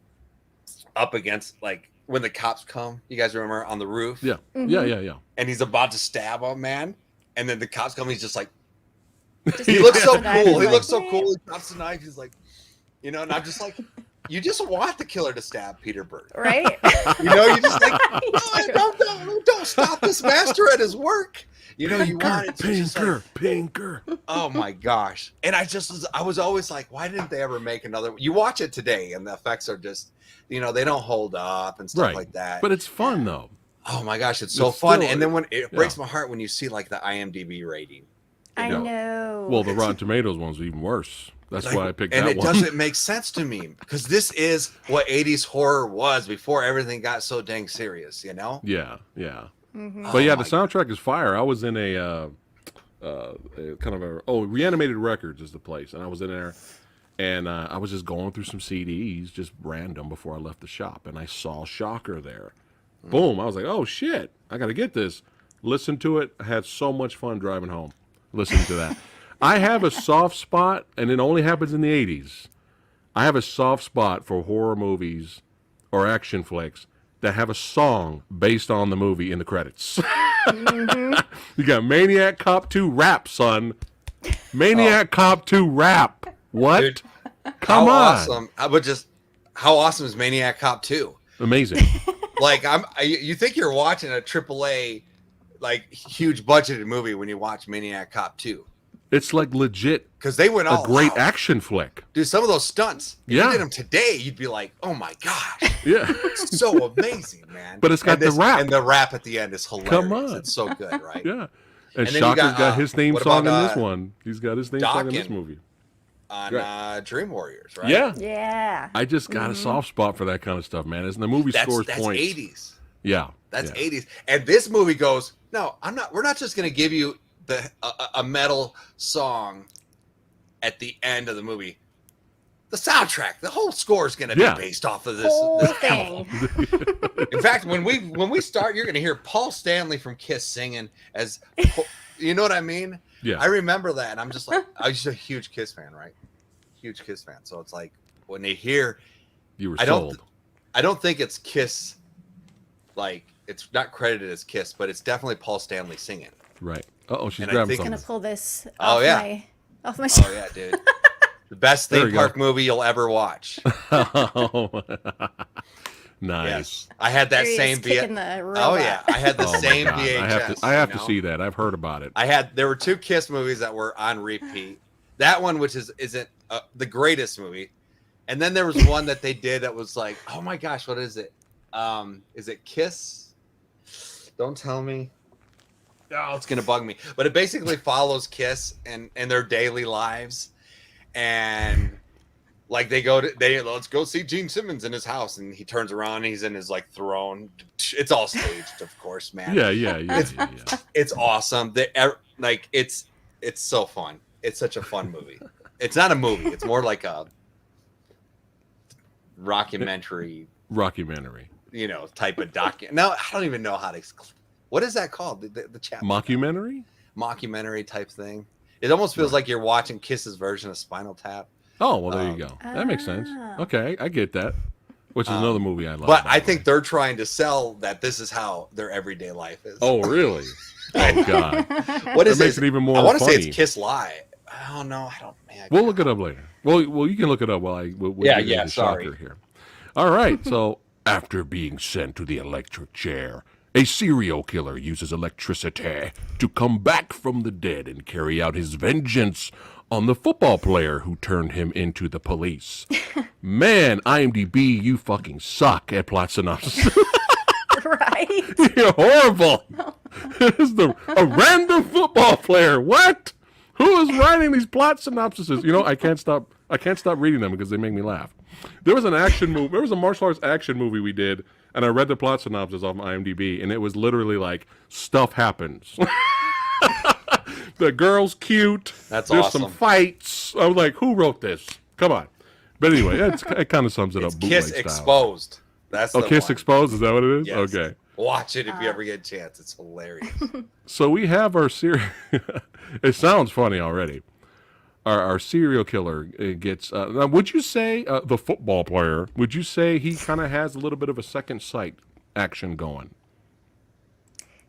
Speaker 3: up against, like, when the cops come, you guys remember, on the roof?
Speaker 1: Yeah. Yeah.
Speaker 3: And he's about to stab him, man. And then the cops come, he's just like, he looks so cool. He looks so cool. He drops the knife. He's like, you know, and I'm just like, you just want the killer to stab Peter Berg.
Speaker 2: Right?
Speaker 3: You know, you just like, don't stop this master at his work. You know, you want it to
Speaker 1: Pinker.
Speaker 3: Oh my gosh. And I was always like, why didn't they ever make another? You watch it today and the effects are just, you know, they don't hold up and stuff like that.
Speaker 1: But it's fun though.
Speaker 3: Oh my gosh, it's so fun. And then when it breaks my heart when you see like the IMDb rating.
Speaker 2: I know.
Speaker 1: Well, the Rotten Tomatoes one's even worse. That's why I picked that one.
Speaker 3: And it doesn't make sense to me because this is what 80s horror was before everything got so dang serious, you know?
Speaker 1: Yeah. But the soundtrack is fire. I was in a kind of Reanimated Records is the place, and I was in there, and I was just going through some CDs, just random, before I left the shop, and I saw Shocker there. Boom! I was like, oh shit, I got to get this. Listened to it. I had so much fun driving home, listening to that. I have a soft spot, and it only happens in the 80s. I have a soft spot for horror movies or action flicks that have a song based on the movie in the credits. You got Maniac Cop 2 rap, son. Maniac Cop 2 rap. What?
Speaker 3: Dude,
Speaker 1: Come on.
Speaker 3: Awesome. How awesome is Maniac Cop 2?
Speaker 1: Amazing.
Speaker 3: Like, you think you're watching a AAA, like, huge budgeted movie when you watch Maniac Cop 2.
Speaker 1: It's like legit.
Speaker 3: Because they went all
Speaker 1: a great
Speaker 3: out.
Speaker 1: Action flick.
Speaker 3: Dude, some of those stunts, if you did them today, you'd be like, oh my gosh.
Speaker 1: Yeah.
Speaker 3: It's so amazing, man.
Speaker 1: But it's got the rap.
Speaker 3: And the rap at the end is hilarious.
Speaker 1: Come on.
Speaker 3: It's so good, right?
Speaker 1: Yeah. And Shocker's got his theme song in this one. He's got his theme song in this movie.
Speaker 3: On Dream Warriors, right?
Speaker 1: Yeah.
Speaker 2: Yeah.
Speaker 1: I just got a soft spot for that kind of stuff, man. As the movie scores
Speaker 3: that's
Speaker 1: points.
Speaker 3: 80s.
Speaker 1: Yeah.
Speaker 3: That's 80s. And this movie goes, no, we're not just going to give you a metal song at the end of the movie. The soundtrack, the whole score is going to be based off of this
Speaker 2: thing.
Speaker 3: In fact, when we start, you're going to hear Paul Stanley from Kiss singing as, you know what I mean?
Speaker 1: Yeah.
Speaker 3: I remember that, and I'm just like, I was just a huge Kiss fan, right? Huge Kiss fan. So it's like when they hear,
Speaker 1: you were sold.
Speaker 3: I don't think it's Kiss, like it's not credited as Kiss, but it's definitely Paul Stanley singing.
Speaker 1: Right. She's grabbing something.
Speaker 2: Gonna pull this off my
Speaker 3: Oh yeah, dude. The best theme park movie you'll ever watch.
Speaker 1: Nice.
Speaker 3: Yes. I had that same VHS. Oh yeah, I had the same VHS.
Speaker 1: I have to see that. I've heard about it.
Speaker 3: There were 2 Kiss movies that were on repeat. That one, which isn't the greatest movie, and then there was one that they did that was like, oh my gosh, what is it? Is it Kiss? Don't tell me. Oh, it's gonna bug me. But it basically follows Kiss and their daily lives, and Like let's go see Gene Simmons in his house, and he turns around and he's in his like throne. It's all staged, of course, man.
Speaker 1: Yeah.
Speaker 3: It's awesome. It's so fun. It's such a fun movie. It's not a movie. It's more like a rockumentary, type of document. No, I don't even know how to. What is that called? The chat mockumentary type thing. It almost feels like you're watching Kiss's version of Spinal Tap.
Speaker 1: Oh, well, there you go. That makes sense. Okay, I get that. Which is another movie I love.
Speaker 3: But I think they're trying to sell that this is how their everyday life is.
Speaker 1: Oh, really? Oh, God.
Speaker 3: What is
Speaker 1: that makes it even more
Speaker 3: I want to
Speaker 1: funny.
Speaker 3: say it's Kiss Live. I don't know.
Speaker 1: We'll look it up later. Well, you can look it up while we'll get into the shocker here. All right. So, after being sent to the electric chair, a serial killer uses electricity to come back from the dead and carry out his vengeance on the football player who turned him into the police. Man, IMDb, you fucking suck at plot synopsis.
Speaker 2: Right?
Speaker 1: You're horrible. It's a random football player. What? Who is writing these plot synopsises? I can't stop reading them because they make me laugh. There was an action movie. There was a martial arts action movie we did, and I read the plot synopsis off IMDb, and it was literally like stuff happens. The girl's cute.
Speaker 3: There's
Speaker 1: awesome. Some fights. I was like, who wrote this? Come on. But anyway, it kind of sums it up.
Speaker 3: Kiss
Speaker 1: style.
Speaker 3: Exposed. That's the
Speaker 1: Kiss
Speaker 3: one.
Speaker 1: Exposed. Is that what it is?
Speaker 3: Yes.
Speaker 1: Okay.
Speaker 3: Watch it if you ever get a chance. It's hilarious.
Speaker 1: So we have our it sounds funny already. Our serial killer gets. Now, would you say the football player? Would you say he kind of has a little bit of a second sight action going?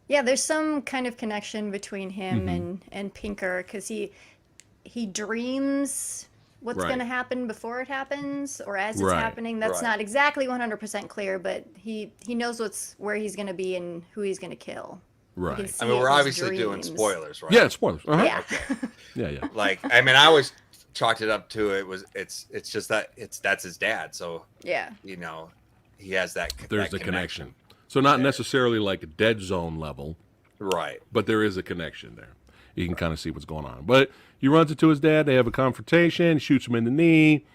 Speaker 2: Yeah, there's some kind of connection between him and Pinker because he dreams what's going to happen before it happens or as it's happening. That's not exactly 100% clear, but he knows where he's going to be and who he's going to kill.
Speaker 1: Right.
Speaker 3: I mean, we're obviously doing spoilers, right?
Speaker 1: Yeah, spoilers. Uh-huh.
Speaker 2: Yeah.
Speaker 1: Okay. Yeah.
Speaker 3: Like, I mean, I always chalked it up to it's just that that's his dad. So
Speaker 2: yeah,
Speaker 3: he has that.
Speaker 1: There's the connection. So not necessarily like a dead zone level,
Speaker 3: right?
Speaker 1: But there is a connection there. You can kind of see what's going on. But he runs into his dad. They have a confrontation. Shoots him in the knee,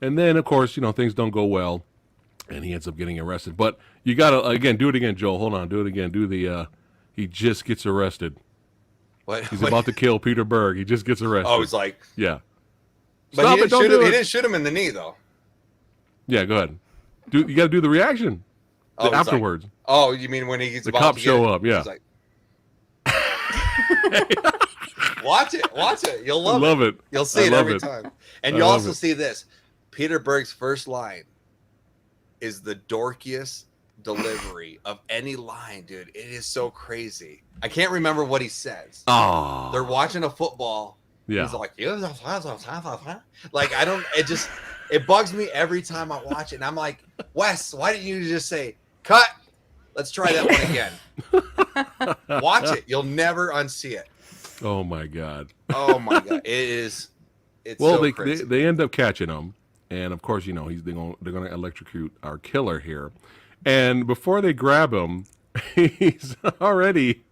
Speaker 1: and then of course things don't go well, and he ends up getting arrested. But you gotta do it again, Joel. Hold on, do it again. Do the. He just gets arrested.
Speaker 3: What?
Speaker 1: He's about to kill Peter Berg. He just gets arrested.
Speaker 3: Oh, he's like,
Speaker 1: yeah.
Speaker 3: But he didn't shoot him in the knee though.
Speaker 1: Yeah, go ahead. You got to do the reaction afterwards.
Speaker 3: Like, you mean when he's
Speaker 1: the cops show up? Yeah.
Speaker 3: Like, watch it. You'll love it. You'll see it every time. And you also see this. Peter Berg's first line is the dorkiest delivery of any line, dude. It is so crazy. I can't remember what he says.
Speaker 1: Oh.
Speaker 3: They're watching a football.
Speaker 1: Yeah.
Speaker 3: He's like, it bugs me every time I watch it. And I'm like, Wes, why didn't you just say, cut? Let's try that one again. Watch it. You'll never unsee it.
Speaker 1: Oh my God.
Speaker 3: Oh my God. It's
Speaker 1: so
Speaker 3: crazy.
Speaker 1: They end up catching him. And of course, they're going to electrocute our killer here. And before they grab him, he's already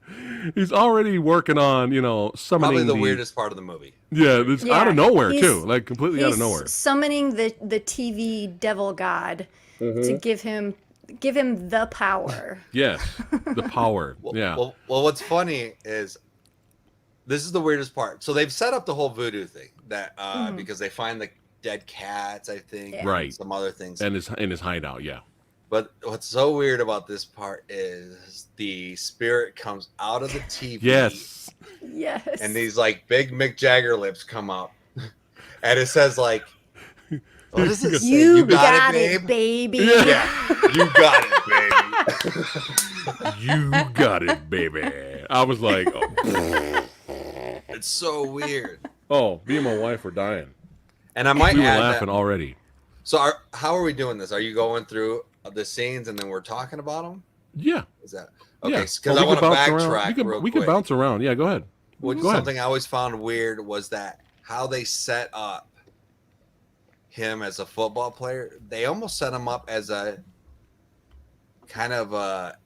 Speaker 1: working on, summoning.
Speaker 3: Probably the weirdest part of the movie.
Speaker 1: Yeah, it's out of nowhere too, like completely out of nowhere.
Speaker 2: Summoning the TV devil god to give him the power.
Speaker 1: Yes, the power. Yeah.
Speaker 3: Well, what's funny is this is the weirdest part. So they've set up the whole voodoo thing that because they find the dead cats, I think,
Speaker 1: right?
Speaker 3: Some other things,
Speaker 1: and in his hideout, yeah.
Speaker 3: But what's so weird about this part is the spirit comes out of the TV.
Speaker 2: Yes.
Speaker 3: And these like big Mick Jagger lips come up. And it says like, what does it say?
Speaker 2: You got it, baby.
Speaker 3: Yeah. You got it, baby.
Speaker 1: You got it, baby. I was like, oh.
Speaker 3: It's so weird.
Speaker 1: Oh, me and my wife were dying.
Speaker 3: And I might
Speaker 1: we were
Speaker 3: add
Speaker 1: laughing already.
Speaker 3: So how are we doing this? Are you going through the scenes and then we're talking about them?
Speaker 1: Yeah.
Speaker 3: Is that okay? Because
Speaker 1: well,
Speaker 3: I want to backtrack.
Speaker 1: We can bounce around. Yeah, go ahead.
Speaker 3: Something I always found weird was that how they set up him as a football player. They almost set him up as a kind of a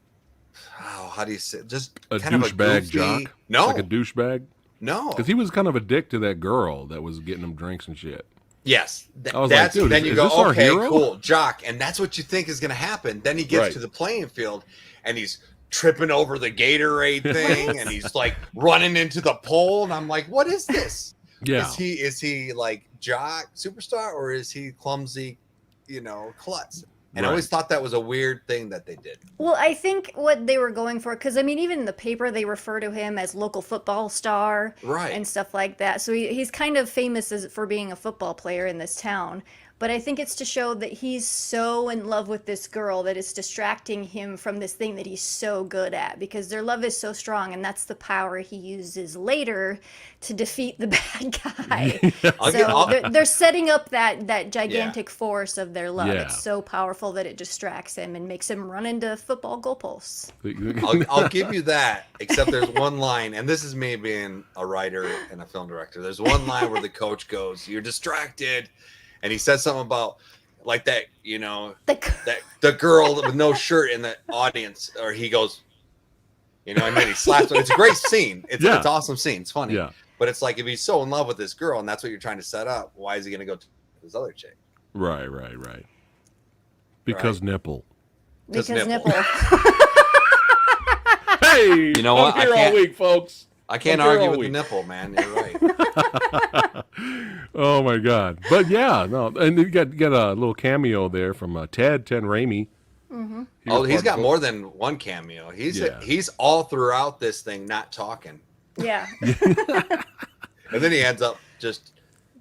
Speaker 3: how do you say just
Speaker 1: a
Speaker 3: kind
Speaker 1: douchebag
Speaker 3: of a goofy,
Speaker 1: jock? No, like a douchebag.
Speaker 3: No,
Speaker 1: because he was kind of a dick to that girl that was getting him drinks and shit.
Speaker 3: Yes,
Speaker 1: I was
Speaker 3: that's
Speaker 1: like, dude,
Speaker 3: then
Speaker 1: is
Speaker 3: you
Speaker 1: this
Speaker 3: go,
Speaker 1: our
Speaker 3: okay,
Speaker 1: hero?
Speaker 3: cool, jock, and that's what you think is going to happen. Then he gets
Speaker 1: Right.
Speaker 3: to the playing field, and he's tripping over the Gatorade thing, and he's like running into the pole, and I'm like, what is this?
Speaker 1: Yeah.
Speaker 3: Is he like jock superstar, or is he clumsy, klutz? And I
Speaker 1: Right.
Speaker 3: always thought that was a weird thing that they did.
Speaker 2: Well, I think what they were going for, because I mean, even in the paper, they refer to him as local football star
Speaker 3: Right.
Speaker 2: and stuff like that. So he's kind of famous for being a football player in this town. But I think it's to show that he's so in love with this girl that it's distracting him from this thing that he's so good at, because their love is so strong, and that's the power he uses later to defeat the bad guy. They're setting up that gigantic force of their love.
Speaker 1: Yeah.
Speaker 2: It's so powerful that it distracts him and makes him run into football goalposts.
Speaker 3: I'll give you that, except there's one line, and this is me being a writer and a film director. There's one line where the coach goes, "You're distracted," and he says something about like that, that the girl with no shirt in the audience, or he goes, and then he slaps her. It's a great scene. It's an awesome scene. It's funny.
Speaker 1: Yeah.
Speaker 3: But it's like, if he's so in love with this girl and that's what you're trying to set up, why is he going to go to this other chick?
Speaker 1: Right. Because nipple.
Speaker 2: Because
Speaker 3: nipple.
Speaker 2: nipple.
Speaker 1: Hey,
Speaker 3: You know what?
Speaker 1: I'm here all week, folks.
Speaker 3: I can't
Speaker 1: I'm here
Speaker 3: argue
Speaker 1: all
Speaker 3: with
Speaker 1: week.
Speaker 3: the nipple, man. You're right.
Speaker 1: Oh my God! But yeah, no, and you got a little cameo there from Ted Raimi.
Speaker 2: Mm-hmm.
Speaker 3: He's got more than one cameo. He's all throughout this thing not talking,
Speaker 2: Yeah.
Speaker 3: and then he ends up just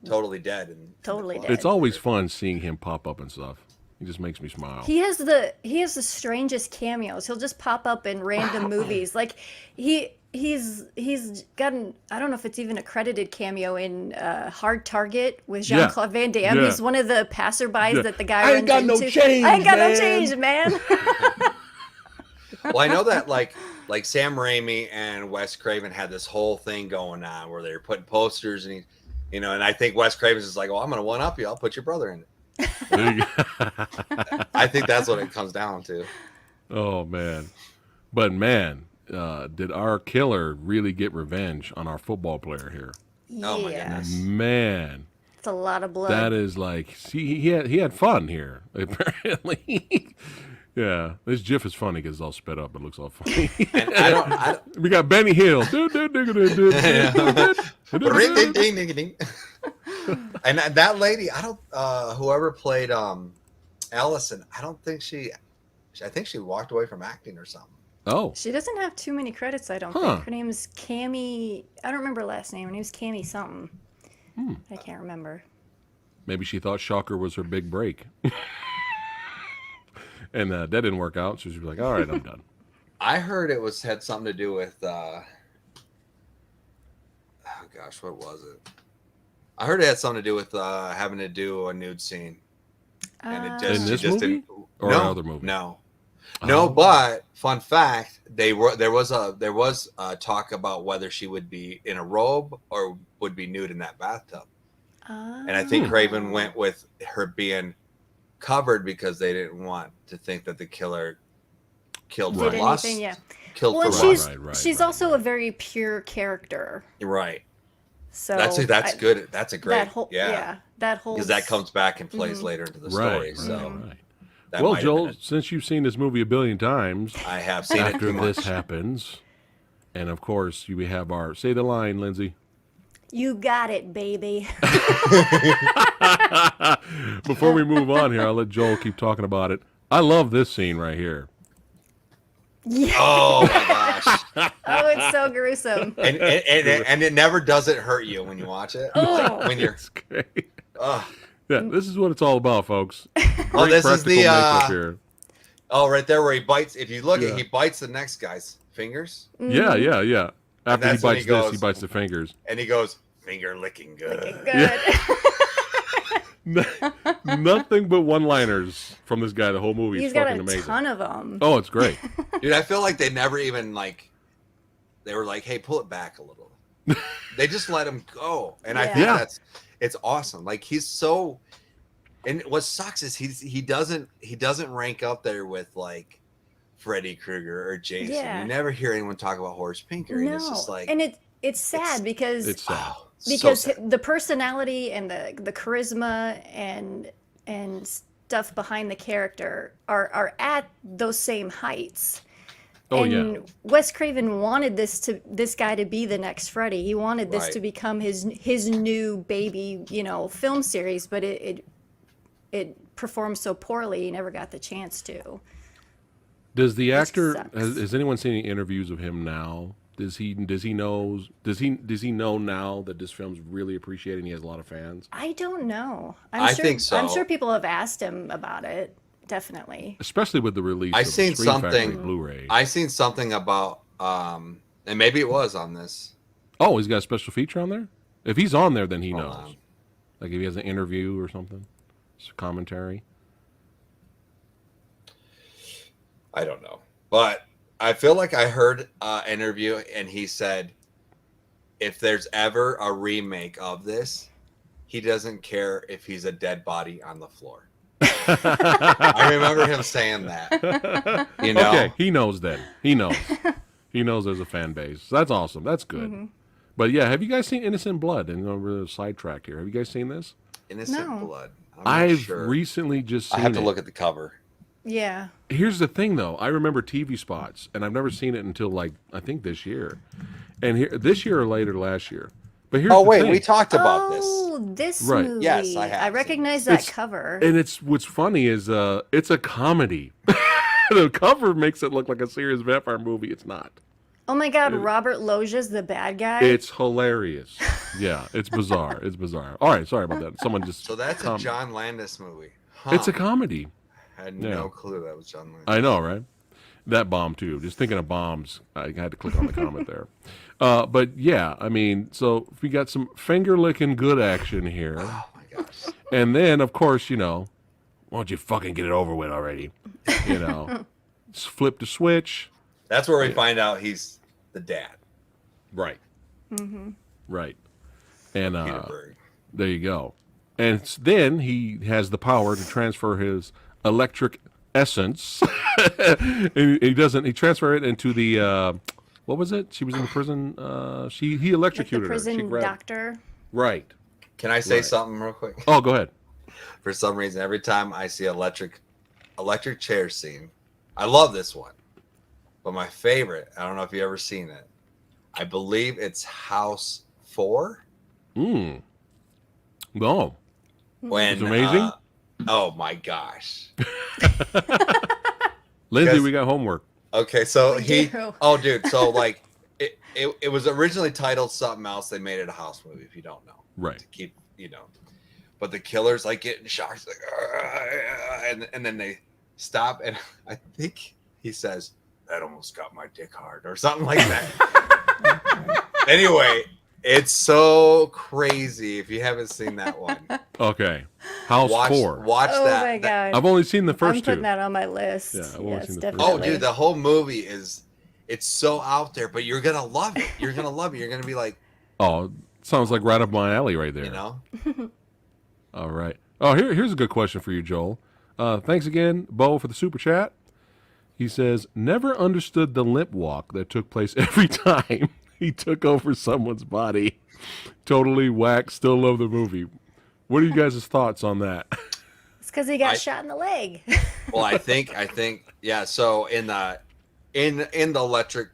Speaker 3: totally dead. And
Speaker 2: Totally dead.
Speaker 1: It's always fun seeing him pop up and stuff. He just makes me smile.
Speaker 2: He has the strangest cameos. He'll just pop up in random movies. Like he's gotten, I don't know if it's even a credited cameo in Hard Target with Jean-Claude Van Damme.
Speaker 1: Yeah.
Speaker 2: He's one of the passerbys that the guy
Speaker 1: I ain't
Speaker 2: runs
Speaker 1: got
Speaker 2: into.
Speaker 1: no change,
Speaker 2: I ain't got
Speaker 1: man.
Speaker 2: no change, man.
Speaker 3: Well, I know that like Sam Raimi and Wes Craven had this whole thing going on where they were putting posters, and and I think Wes Craven's is like, "Oh, I'm going to one up you. I'll put your brother in it."
Speaker 1: There you go.
Speaker 3: I think that's what it comes down to.
Speaker 1: Oh man, but man, did our killer really get revenge on our football player here?
Speaker 3: Oh my
Speaker 2: Yeah.
Speaker 3: goodness.
Speaker 1: Man,
Speaker 2: It's a lot of blood.
Speaker 1: that is like, see, he had fun here apparently. Yeah, this GIF is funny because it's all sped up. It looks all funny.
Speaker 3: And I don't
Speaker 1: We got Benny Hill.
Speaker 3: Ring, ding, ding, ding, ding. And that lady, whoever played Allison, I think she walked away from acting or something.
Speaker 1: Oh,
Speaker 2: She doesn't have too many credits, I don't think. Her name is Cammie. I don't remember her last name. Her name is Cammie something. I can't remember.
Speaker 1: maybe she thought Shocker was her big break. And that didn't work out, so she was like, all right, I'm done.
Speaker 3: I heard it had something to do with oh gosh, what was it? I heard it had something to do with having to do a nude scene. And it just,
Speaker 1: In
Speaker 3: she
Speaker 1: this
Speaker 3: just
Speaker 1: movie?
Speaker 3: didn't.
Speaker 1: Or
Speaker 3: no,
Speaker 1: another movie?
Speaker 3: No.
Speaker 1: Oh.
Speaker 3: No, but fun fact, there was talk about whether she would be in a robe or would be nude in that bathtub. And I think Craven went with her being covered because they didn't want to think that the killer killed for
Speaker 2: Did
Speaker 3: lust.
Speaker 2: anything, yeah.
Speaker 3: Killed
Speaker 2: Well,
Speaker 3: for
Speaker 2: and
Speaker 3: lust.
Speaker 2: she's also a very pure character.
Speaker 3: Right.
Speaker 2: So
Speaker 3: That's good. That's a great.
Speaker 2: That whole, that whole,
Speaker 3: Because that comes back and plays later into the story.
Speaker 1: Right.
Speaker 3: That
Speaker 1: Well,
Speaker 3: might have
Speaker 1: Joel,
Speaker 3: been
Speaker 1: since you've seen this movie a billion times,
Speaker 3: I have seen it
Speaker 1: after
Speaker 3: too
Speaker 1: this
Speaker 3: much.
Speaker 1: happens, and of course, we have our say the line, Lindsay.
Speaker 2: You got it, baby.
Speaker 1: Before we move on here, I'll let Joel keep talking about it. I love this scene right here.
Speaker 2: Yeah.
Speaker 3: Oh my gosh!
Speaker 2: Oh, it's so gruesome.
Speaker 3: And it never doesn't hurt you when you watch it. Like when you're.
Speaker 1: It's great.
Speaker 3: Oh,
Speaker 1: Yeah, this is what it's all about, folks.
Speaker 3: oh,
Speaker 1: Great
Speaker 3: this is
Speaker 1: practical makeup here.
Speaker 3: oh, right there where he bites. If you look
Speaker 1: Yeah.
Speaker 3: at, he bites the next guy's fingers,
Speaker 1: Yeah. After he
Speaker 3: that's when
Speaker 1: bites
Speaker 3: he
Speaker 1: this, he
Speaker 3: goes-
Speaker 1: bites the fingers.
Speaker 3: and he goes, "Finger licking good."
Speaker 2: Good.
Speaker 1: Nothing but one-liners from this guy the whole movie.
Speaker 2: He's
Speaker 1: It's
Speaker 2: got
Speaker 1: fucking
Speaker 2: a
Speaker 1: amazing.
Speaker 2: ton of them.
Speaker 1: Oh, it's great.
Speaker 3: Dude, I feel like they never even like. They were like, "Hey, pull it back a little." They just let him go, and I think
Speaker 1: Yeah.
Speaker 3: it's awesome. Like he's so. And what sucks is he doesn't rank up there with like Freddy Krueger or Jason.
Speaker 2: Yeah.
Speaker 3: You never hear anyone talk about Horace Pinker. And
Speaker 2: No,
Speaker 3: it's just like
Speaker 2: and it's sad because
Speaker 1: It's sad.
Speaker 3: oh,
Speaker 2: because
Speaker 3: sad.
Speaker 2: the personality and the charisma and stuff behind the character are at those same heights.
Speaker 1: Oh
Speaker 2: And
Speaker 1: yeah.
Speaker 2: Wes Craven wanted this guy to be the next Freddy. He wanted this
Speaker 3: Right.
Speaker 2: to become his new baby, film series, but it performed so poorly he never got the chance to.
Speaker 1: Does the actor
Speaker 2: sucks.
Speaker 1: has anyone seen any interviews of him now? Does he know now that this film's really appreciated and he has a lot of fans?
Speaker 2: I don't know.
Speaker 3: I think
Speaker 2: I'm
Speaker 3: so.
Speaker 2: sure people have asked him about it. Definitely.
Speaker 1: Especially with the release
Speaker 3: I
Speaker 1: of the
Speaker 3: seen
Speaker 1: Scream Factory
Speaker 3: something-
Speaker 1: Blu-ray.
Speaker 3: I seen something about, and maybe it was on this.
Speaker 1: Oh, he's got a special feature on there? If he's on there, then he
Speaker 3: Hold
Speaker 1: knows.
Speaker 3: on.
Speaker 1: Like if he has an interview or something. It's a commentary.
Speaker 3: I don't know, but I feel like I heard an interview, and he said, if there's ever a remake of this, he doesn't care if he's a dead body on the floor. I remember him saying that. You know,
Speaker 1: Okay, he knows then. He knows. He knows there's a fan base. That's awesome. That's good. But yeah, have you guys seen Innocent Blood? And we're sidetracked here. Have you guys seen this?
Speaker 3: Innocent
Speaker 2: No.
Speaker 3: Blood. I'm
Speaker 1: I've
Speaker 3: not sure.
Speaker 1: recently just
Speaker 3: I
Speaker 1: seen
Speaker 3: have to
Speaker 1: it.
Speaker 3: look at the cover.
Speaker 2: Yeah.
Speaker 1: Here's the thing, though. I remember TV spots, and I've never seen it until like I think this year, and this year or later last year. But here's
Speaker 3: Oh
Speaker 1: the
Speaker 3: wait,
Speaker 1: thing.
Speaker 3: we talked about this.
Speaker 2: Oh, this
Speaker 1: Right.
Speaker 2: movie.
Speaker 3: Yes, I have
Speaker 2: I
Speaker 3: seen
Speaker 2: recognize
Speaker 3: this.
Speaker 2: that cover.
Speaker 1: And it's what's funny is it's a comedy. The cover makes it look like a serious vampire movie. It's not.
Speaker 2: Oh my God, Robert Loggia's the bad guy.
Speaker 1: It's hilarious. Yeah, it's bizarre. It's bizarre. All right, sorry about that. Someone just.
Speaker 3: So that's a John Landis movie. Huh.
Speaker 1: It's a comedy.
Speaker 3: I had
Speaker 1: yeah.
Speaker 3: no clue that was John Landis.
Speaker 1: I know, right? That bomb too. Just thinking of bombs, I had to click on the comment there. But yeah, I mean, so we got some finger licking good action here,
Speaker 3: Oh my gosh.
Speaker 1: and then of course, why don't you fucking get it over with already? Flip the switch.
Speaker 3: That's where we find out he's the dad.
Speaker 1: Right. Right. And
Speaker 3: Peter Berg.
Speaker 1: there you go. And then he has the power to transfer his electric essence. And he doesn't. He transfer it into the. What was it? She was in the prison. He
Speaker 2: like the
Speaker 1: electrocuted her.
Speaker 2: prison
Speaker 1: She grabbed.
Speaker 2: doctor.
Speaker 1: Right.
Speaker 3: Can I say
Speaker 1: Right.
Speaker 3: something real quick?
Speaker 1: Oh, go ahead.
Speaker 3: For some reason, every time I see electric chair scene, I love this one. But my favorite, I don't know if you ever seen it. I believe it's House 4.
Speaker 1: Mm. No.
Speaker 3: When
Speaker 1: It's amazing?
Speaker 3: oh my gosh.
Speaker 1: Lindsay,
Speaker 3: Because-
Speaker 1: we got homework.
Speaker 3: Okay, so
Speaker 2: We
Speaker 3: he
Speaker 2: do.
Speaker 3: oh dude, so like it was originally titled something else. They made it a house movie, if you don't know.
Speaker 1: Right.
Speaker 3: To keep, but the killer's like getting shocked, like and then they stop, and I think he says, that almost got my dick hard, or something like that. Anyway, it's so crazy. If you haven't seen that one,
Speaker 1: Okay. House
Speaker 3: watch
Speaker 1: 4.
Speaker 3: watch
Speaker 2: Oh
Speaker 3: that.
Speaker 2: my God.
Speaker 1: I've only seen the
Speaker 2: I'm
Speaker 1: first
Speaker 2: putting
Speaker 1: two.
Speaker 2: that on my list.
Speaker 1: Yeah, I've only
Speaker 2: yes,
Speaker 1: seen the first
Speaker 2: definitely.
Speaker 3: Oh, dude, the whole movie it's so out there, but you're gonna love it. You're gonna love it. You're gonna be like,
Speaker 1: Oh, sounds like right up my alley right there.
Speaker 3: you know.
Speaker 1: All right. Oh, here's a good question for you, Joel. Thanks again, Bo, for the super chat. He says, never understood the limp walk that took place every time he took over someone's body. Totally whack. Still love the movie. What are you guys' thoughts on that?
Speaker 2: It's because he got
Speaker 3: I-
Speaker 2: shot in the leg.
Speaker 3: Well, I think yeah. So in the electric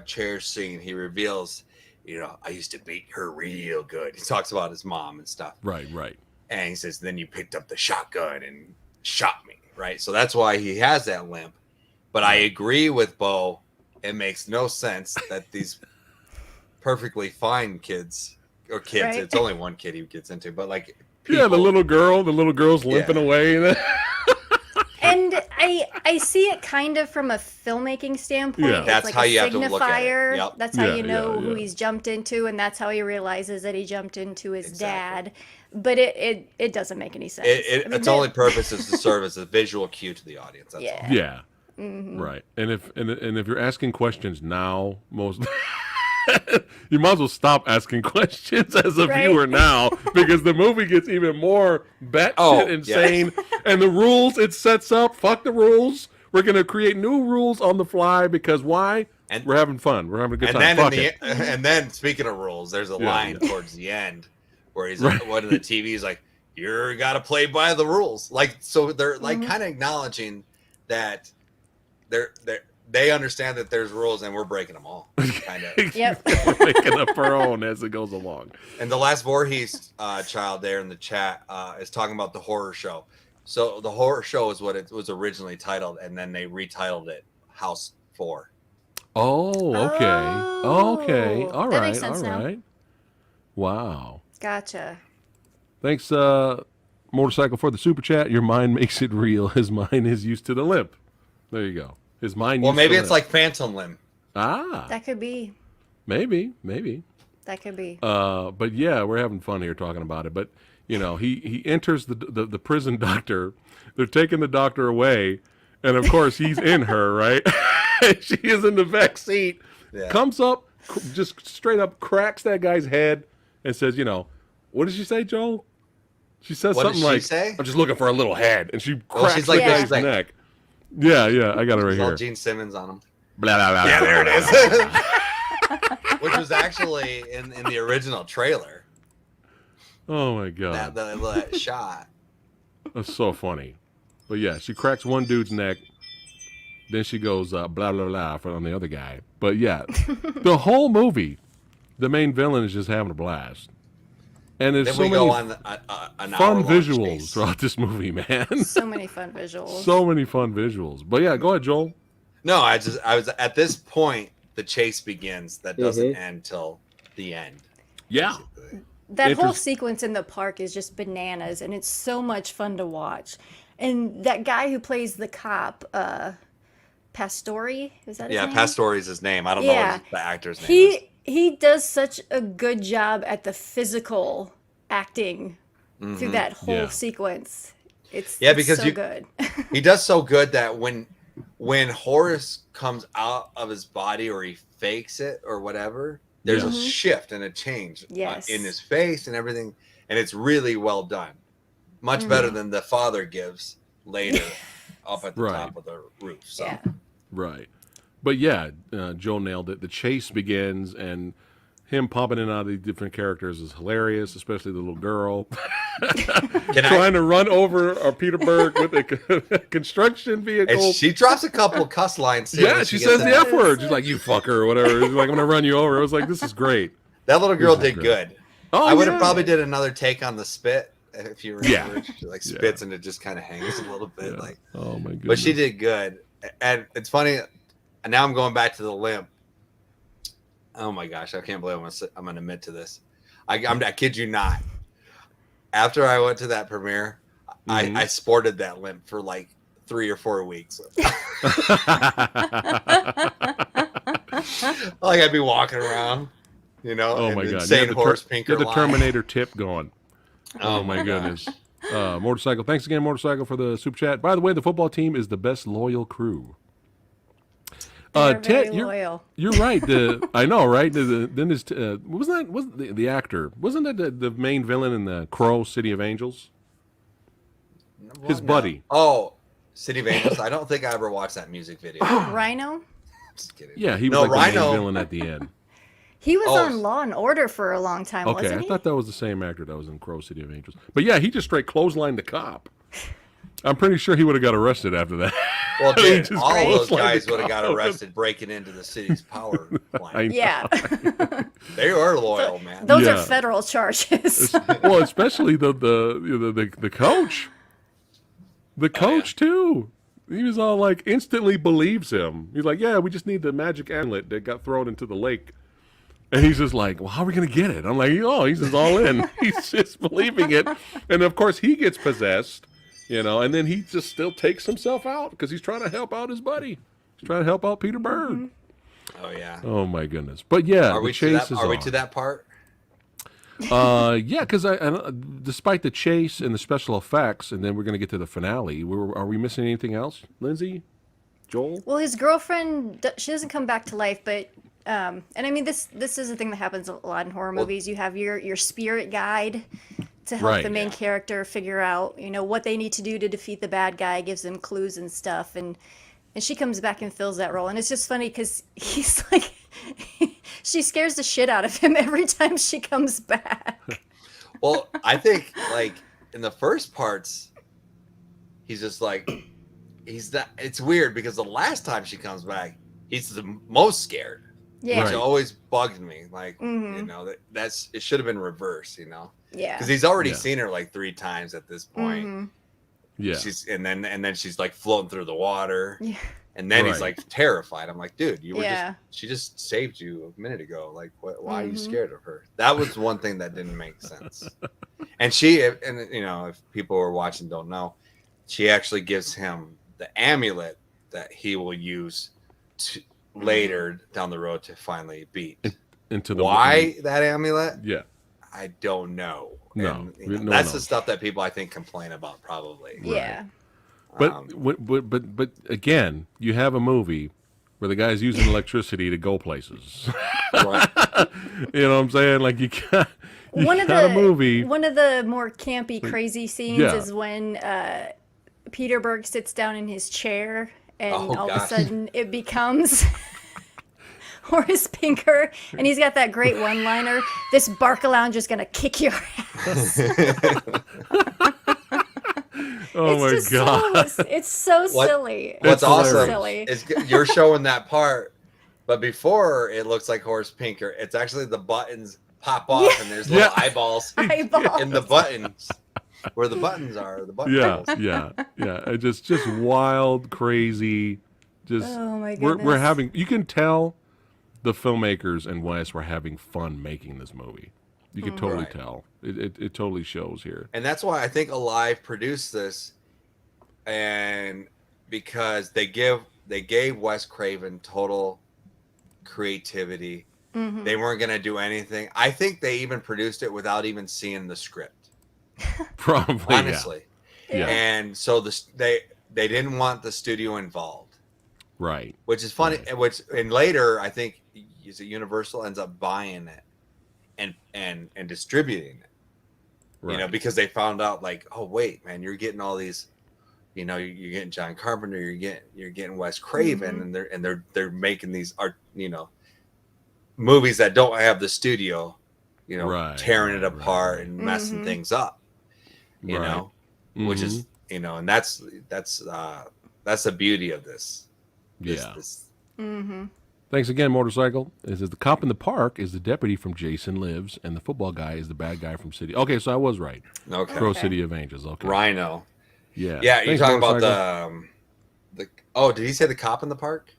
Speaker 3: chair scene, he reveals, I used to beat her real good. He talks about his mom and stuff,
Speaker 1: Right.
Speaker 3: and he says, then you picked up the shotgun and shot me, right? So that's why he has that limp. But I agree with Bo. It makes no sense that these perfectly fine kids.
Speaker 2: Right.
Speaker 3: It's only one kid he gets into, but like
Speaker 1: Yeah, the
Speaker 3: people-
Speaker 1: little girl's limping
Speaker 3: Yeah.
Speaker 1: away.
Speaker 2: And I see it kind of from a filmmaking standpoint.
Speaker 1: Yeah.
Speaker 2: It's
Speaker 3: That's
Speaker 2: like
Speaker 3: how
Speaker 2: a
Speaker 3: you have to look at it.
Speaker 2: signifier.
Speaker 3: Yep.
Speaker 2: That's how
Speaker 1: Yeah,
Speaker 2: you know
Speaker 1: yeah,
Speaker 2: who
Speaker 1: yeah.
Speaker 2: he's jumped into, and that's how he realizes that he jumped into his
Speaker 3: Exactly.
Speaker 2: dad. But it doesn't make any sense. I mean,
Speaker 3: its
Speaker 2: that-
Speaker 3: only purpose is to serve as a visual cue to the audience. That's
Speaker 2: Yeah.
Speaker 3: all.
Speaker 1: Yeah.
Speaker 2: Mm-hmm.
Speaker 1: Right. And if you're asking questions now, you might as well stop asking questions as a
Speaker 2: Right.
Speaker 1: viewer now, because the movie gets even more batshit
Speaker 3: Oh,
Speaker 1: insane. And the rules it sets up, fuck the rules. We're gonna create new rules on the fly because why?
Speaker 3: And
Speaker 1: We're having fun. We're having a good
Speaker 3: and
Speaker 1: time.
Speaker 3: then
Speaker 1: Fuck it.
Speaker 3: and then speaking of rules, there's a line towards the end where he's
Speaker 1: Right.
Speaker 3: one of the TV's like, "You're got to play by the rules." Like, so they're like kind of acknowledging that they understand that there's rules and we're breaking them all. Kind of.
Speaker 2: Yep.
Speaker 1: We're making up our own as it goes along.
Speaker 3: And the last Voorhees child there in the chat is talking about the horror show. So the horror show is what it was originally titled, and then they retitled it House 4.
Speaker 1: Oh, okay.
Speaker 2: Oh,
Speaker 1: Okay. All
Speaker 2: that
Speaker 1: right.
Speaker 2: makes sense
Speaker 1: all
Speaker 2: now.
Speaker 1: right. Wow.
Speaker 2: Gotcha.
Speaker 1: Thanks, Motorcycle, for the super chat. Your mind makes it real. His mind is used to the limp. There you go. His mind.
Speaker 3: Well,
Speaker 1: used
Speaker 3: maybe
Speaker 1: to
Speaker 3: it's
Speaker 1: limp.
Speaker 3: like Phantom Limb.
Speaker 2: That could be.
Speaker 1: Maybe.
Speaker 2: That could be.
Speaker 1: But yeah, we're having fun here talking about it. But you know, he enters the prison doctor. They're taking the doctor away, and of course he's in her, right? She is in the back seat.
Speaker 3: Yeah.
Speaker 1: Comes up, just straight up cracks that guy's head, and says, you know, what did she say, Joel? She says
Speaker 3: What
Speaker 1: something
Speaker 3: did she
Speaker 1: like,
Speaker 3: say?
Speaker 1: "I'm just looking for a little head," and she
Speaker 3: Well,
Speaker 1: cracks
Speaker 3: she's like
Speaker 1: the
Speaker 2: this,
Speaker 1: guy's
Speaker 3: she's like-
Speaker 1: neck. Yeah, I got it right
Speaker 3: There's all
Speaker 1: here.
Speaker 3: Gene Simmons on him.
Speaker 1: Blah, blah, blah,
Speaker 3: Yeah,
Speaker 1: blah,
Speaker 3: there
Speaker 1: blah,
Speaker 3: it
Speaker 1: blah,
Speaker 3: is.
Speaker 1: blah.
Speaker 3: Which was actually in the original trailer.
Speaker 1: Oh my god.
Speaker 3: That shot.
Speaker 1: That's so funny. But yeah, she cracks one dude's neck. Then she goes blah, blah, blah on the other guy. But yeah, the whole movie, the main villain is just having a blast. And there's
Speaker 3: Then
Speaker 1: so
Speaker 3: we
Speaker 1: many
Speaker 3: go on an
Speaker 1: fun
Speaker 3: hour-long
Speaker 1: visuals
Speaker 3: chase.
Speaker 1: throughout this movie, man.
Speaker 2: So many fun visuals.
Speaker 1: So many fun visuals. But yeah, go ahead, Joel.
Speaker 3: No, I was at this point. The chase begins. That doesn't end till the end.
Speaker 1: Yeah.
Speaker 2: That whole
Speaker 1: Interest-
Speaker 2: sequence in the park is just bananas, and it's so much fun to watch. And that guy who plays the cop, Pastori, is that his
Speaker 3: Yeah,
Speaker 2: name?
Speaker 3: Pastori is his name. I don't
Speaker 2: Yeah.
Speaker 3: know what the actor's name is.
Speaker 2: He does such a good job at the physical acting through that whole
Speaker 1: Yeah.
Speaker 2: sequence. It's
Speaker 3: because
Speaker 2: so good.
Speaker 3: He does so good that when Horace comes out of his body or he fakes it or whatever, there's
Speaker 1: Yeah.
Speaker 3: a shift and a change
Speaker 2: Yes.
Speaker 3: in his face and everything, and it's really well done. Much better than the father gives later up at the
Speaker 1: Right.
Speaker 3: top of the roof. So
Speaker 2: Yeah.
Speaker 1: Right. But yeah, Joel nailed it. The chase begins, and him popping in and out of these different characters is hilarious, especially the little girl
Speaker 3: can
Speaker 1: trying to run over Peter Berg with a construction vehicle.
Speaker 3: and she drops a couple cuss lines too.
Speaker 1: Yeah,
Speaker 3: when
Speaker 1: she
Speaker 3: gets
Speaker 1: says
Speaker 3: in
Speaker 1: the
Speaker 3: there.
Speaker 1: F word. She's like, "You fucker," or whatever. She's like, "I'm gonna run you over." I was like, "This is great."
Speaker 3: That little girl
Speaker 1: This is
Speaker 3: did
Speaker 1: great.
Speaker 3: good.
Speaker 1: Oh,
Speaker 3: I would have
Speaker 1: yeah.
Speaker 3: probably did another take on the spit if you remember.
Speaker 1: Yeah.
Speaker 3: She like
Speaker 1: Yeah.
Speaker 3: spits and it just kind of hangs a little bit.
Speaker 1: Yeah.
Speaker 3: Like,
Speaker 1: Oh my goodness.
Speaker 3: but she did good. And it's funny. And now I'm going back to the limp. Oh my gosh, I can't believe I'm going to admit to this. I kid you not. After I went to that premiere,
Speaker 1: Mhm.
Speaker 3: I sported that limp for like 3 or 4 weeks. Like I'd be walking around,
Speaker 1: Oh
Speaker 3: and
Speaker 1: my god! You
Speaker 3: insane
Speaker 1: had
Speaker 3: horse
Speaker 1: you
Speaker 3: pinker
Speaker 1: had the
Speaker 3: line.
Speaker 1: Terminator tip going.
Speaker 3: Oh
Speaker 1: Oh my
Speaker 3: my
Speaker 1: goodness. Motorcycle. Thanks again, Motorcycle, for the super chat. By the way, the football team is the best loyal crew.
Speaker 2: They're
Speaker 1: Ted,
Speaker 2: very loyal.
Speaker 1: you're right. I know, right? Then this wasn't the actor? Wasn't that the main villain in the Crow City of Angels? His
Speaker 3: No.
Speaker 1: buddy.
Speaker 3: Oh, City of Angels. I don't think I ever watched that music video.
Speaker 2: Rhino?
Speaker 3: Just kidding.
Speaker 1: Yeah, he was
Speaker 3: No,
Speaker 1: like the
Speaker 3: Rhino-
Speaker 1: main villain at the end.
Speaker 2: He was
Speaker 3: Oh.
Speaker 2: on Law and Order for a long time,
Speaker 1: Okay,
Speaker 2: wasn't
Speaker 1: I
Speaker 2: he?
Speaker 1: thought that was the same actor that was in Crow City of Angels. But yeah, he just straight clotheslined the cop. I'm pretty sure he would have got arrested after that.
Speaker 3: Well,
Speaker 1: He
Speaker 3: dude,
Speaker 1: just
Speaker 3: all of those
Speaker 1: clotheslined
Speaker 3: guys
Speaker 1: the
Speaker 3: would have got
Speaker 1: cop.
Speaker 3: arrested breaking into the city's power
Speaker 1: I
Speaker 3: plant.
Speaker 1: know.
Speaker 2: Yeah.
Speaker 3: They are loyal, man.
Speaker 2: Those
Speaker 1: Yeah.
Speaker 2: are federal charges.
Speaker 1: Well, especially the coach. The coach too. He was all like instantly believes him. He's like, yeah, we just need the magic amulet that got thrown into the lake. And he's just like, well, how are we gonna get it? I'm like, oh, he's just all in. He's just believing it. And of course he gets possessed, and then he just still takes himself out because he's trying to help out his buddy. He's trying to help out Peter Berg.
Speaker 3: Oh yeah.
Speaker 1: Oh my goodness. But yeah,
Speaker 3: Are
Speaker 1: the
Speaker 3: we to
Speaker 1: chase
Speaker 3: that?
Speaker 1: is
Speaker 3: Are we
Speaker 1: on.
Speaker 3: to that part?
Speaker 1: Yeah, because despite the chase and the special effects, and then we're going to get to the finale. Are we missing anything else, Lindsay? Joel?
Speaker 2: Well, his girlfriend, she doesn't come back to life, but and I mean this is a thing that happens a lot in horror movies. You have your spirit guide to help
Speaker 1: Right,
Speaker 2: the main
Speaker 3: yeah.
Speaker 2: character figure out what they need to do to defeat the bad guy. Gives them clues and stuff, and and she comes back and fills that role. And it's just funny because he's like, she scares the shit out of him every time she comes back.
Speaker 3: Well, I think like in the first parts, he's just like, he's that. It's weird because the last time she comes back, he's the most scared.
Speaker 2: Yeah.
Speaker 3: Which
Speaker 1: Right.
Speaker 3: always bugged me. Like,
Speaker 2: Mhm.
Speaker 3: you know, that's it should have been reversed, you know?
Speaker 2: Yeah.
Speaker 3: Because he's already
Speaker 1: Yeah.
Speaker 3: seen her like 3 times at this point.
Speaker 2: Mhm.
Speaker 1: Yeah.
Speaker 3: She's and then she's like floating through the water.
Speaker 2: Yeah.
Speaker 3: And then he's
Speaker 1: Right.
Speaker 3: like terrified. I'm like, dude, you were
Speaker 2: Yeah.
Speaker 3: she just saved you a minute ago. Like, why are you
Speaker 2: Mhm.
Speaker 3: scared of her? That was one thing that didn't make sense. And and you know, if people who are watching don't know, she actually gives him the amulet that he will use to later down the road to finally beat.
Speaker 1: Into the
Speaker 3: Why that amulet?
Speaker 1: Yeah.
Speaker 3: I don't know.
Speaker 1: No,
Speaker 3: And, you
Speaker 1: no
Speaker 3: know,
Speaker 1: one
Speaker 3: that's the
Speaker 1: knows.
Speaker 3: stuff that people I think complain about probably.
Speaker 2: Yeah.
Speaker 1: But but again, you have a movie where the guy's using electricity to go places.
Speaker 3: Right.
Speaker 1: You know what I'm saying? Like you got
Speaker 2: One of
Speaker 1: a movie.
Speaker 2: one of the more campy, crazy scenes
Speaker 1: Yeah.
Speaker 2: is when Peter Berg sits down in his chair, and
Speaker 3: Oh,
Speaker 2: all of
Speaker 3: gosh.
Speaker 2: a sudden it becomes Horace Pinker, and he's got that great one-liner: "This Barcalounge is gonna kick your ass."
Speaker 1: Oh
Speaker 2: It's
Speaker 1: my
Speaker 2: just
Speaker 1: god!
Speaker 2: it's so
Speaker 3: What-
Speaker 2: silly.
Speaker 3: What's
Speaker 1: It's
Speaker 3: awesome
Speaker 1: hilarious.
Speaker 3: is you're showing that part, but before it looks like Horace Pinker, it's actually the buttons pop off
Speaker 2: Yeah.
Speaker 3: and there's little
Speaker 1: Yeah.
Speaker 3: eyeballs
Speaker 2: Eyeballs.
Speaker 3: in the buttons where the buttons are. The button
Speaker 1: Yeah,
Speaker 3: holes.
Speaker 1: yeah, yeah. It just wild, crazy. Just
Speaker 2: Oh my
Speaker 1: we're
Speaker 2: goodness.
Speaker 1: having. You can tell the filmmakers and Wes were having fun making this movie. You can totally
Speaker 3: Right.
Speaker 1: tell. It totally shows here.
Speaker 3: And that's why I think Alive produced this, and because they gave Wes Craven total creativity.
Speaker 2: Mhm.
Speaker 3: They weren't gonna do anything. I think they even produced it without even seeing the script.
Speaker 1: Probably.
Speaker 3: Honestly.
Speaker 1: Yeah.
Speaker 3: And so they didn't want the studio involved,
Speaker 1: Right.
Speaker 3: which is funny.
Speaker 1: Right.
Speaker 3: And later I think is it Universal ends up buying it and distributing it.
Speaker 1: Right.
Speaker 3: You know, because they found out like, oh wait, man, you're getting all these, you know, you're getting John Carpenter, you're getting Wes Craven,
Speaker 2: Mhm.
Speaker 3: and they're making these art, you know, movies that don't have the studio, you know,
Speaker 1: Right,
Speaker 3: tearing it
Speaker 1: right,
Speaker 3: apart
Speaker 1: right.
Speaker 3: and messing
Speaker 2: Mhm.
Speaker 3: things up, you
Speaker 1: Right.
Speaker 3: know, which
Speaker 1: Mhm.
Speaker 3: is, you know, and that's the beauty of this.
Speaker 1: Yeah.
Speaker 3: This,
Speaker 2: Mhm.
Speaker 1: Thanks again, Motorcycle. It says the cop in the park is the deputy from Jason Lives, and the football guy is the bad guy from City. Okay, so I was right.
Speaker 3: okay.
Speaker 1: Pro
Speaker 2: Okay.
Speaker 1: City of Angels. Okay.
Speaker 3: Rhino.
Speaker 1: Yeah.
Speaker 3: Yeah, you're
Speaker 1: Thanks,
Speaker 3: talking about
Speaker 1: Motorcycle.
Speaker 3: the oh, did he say the cop in the park?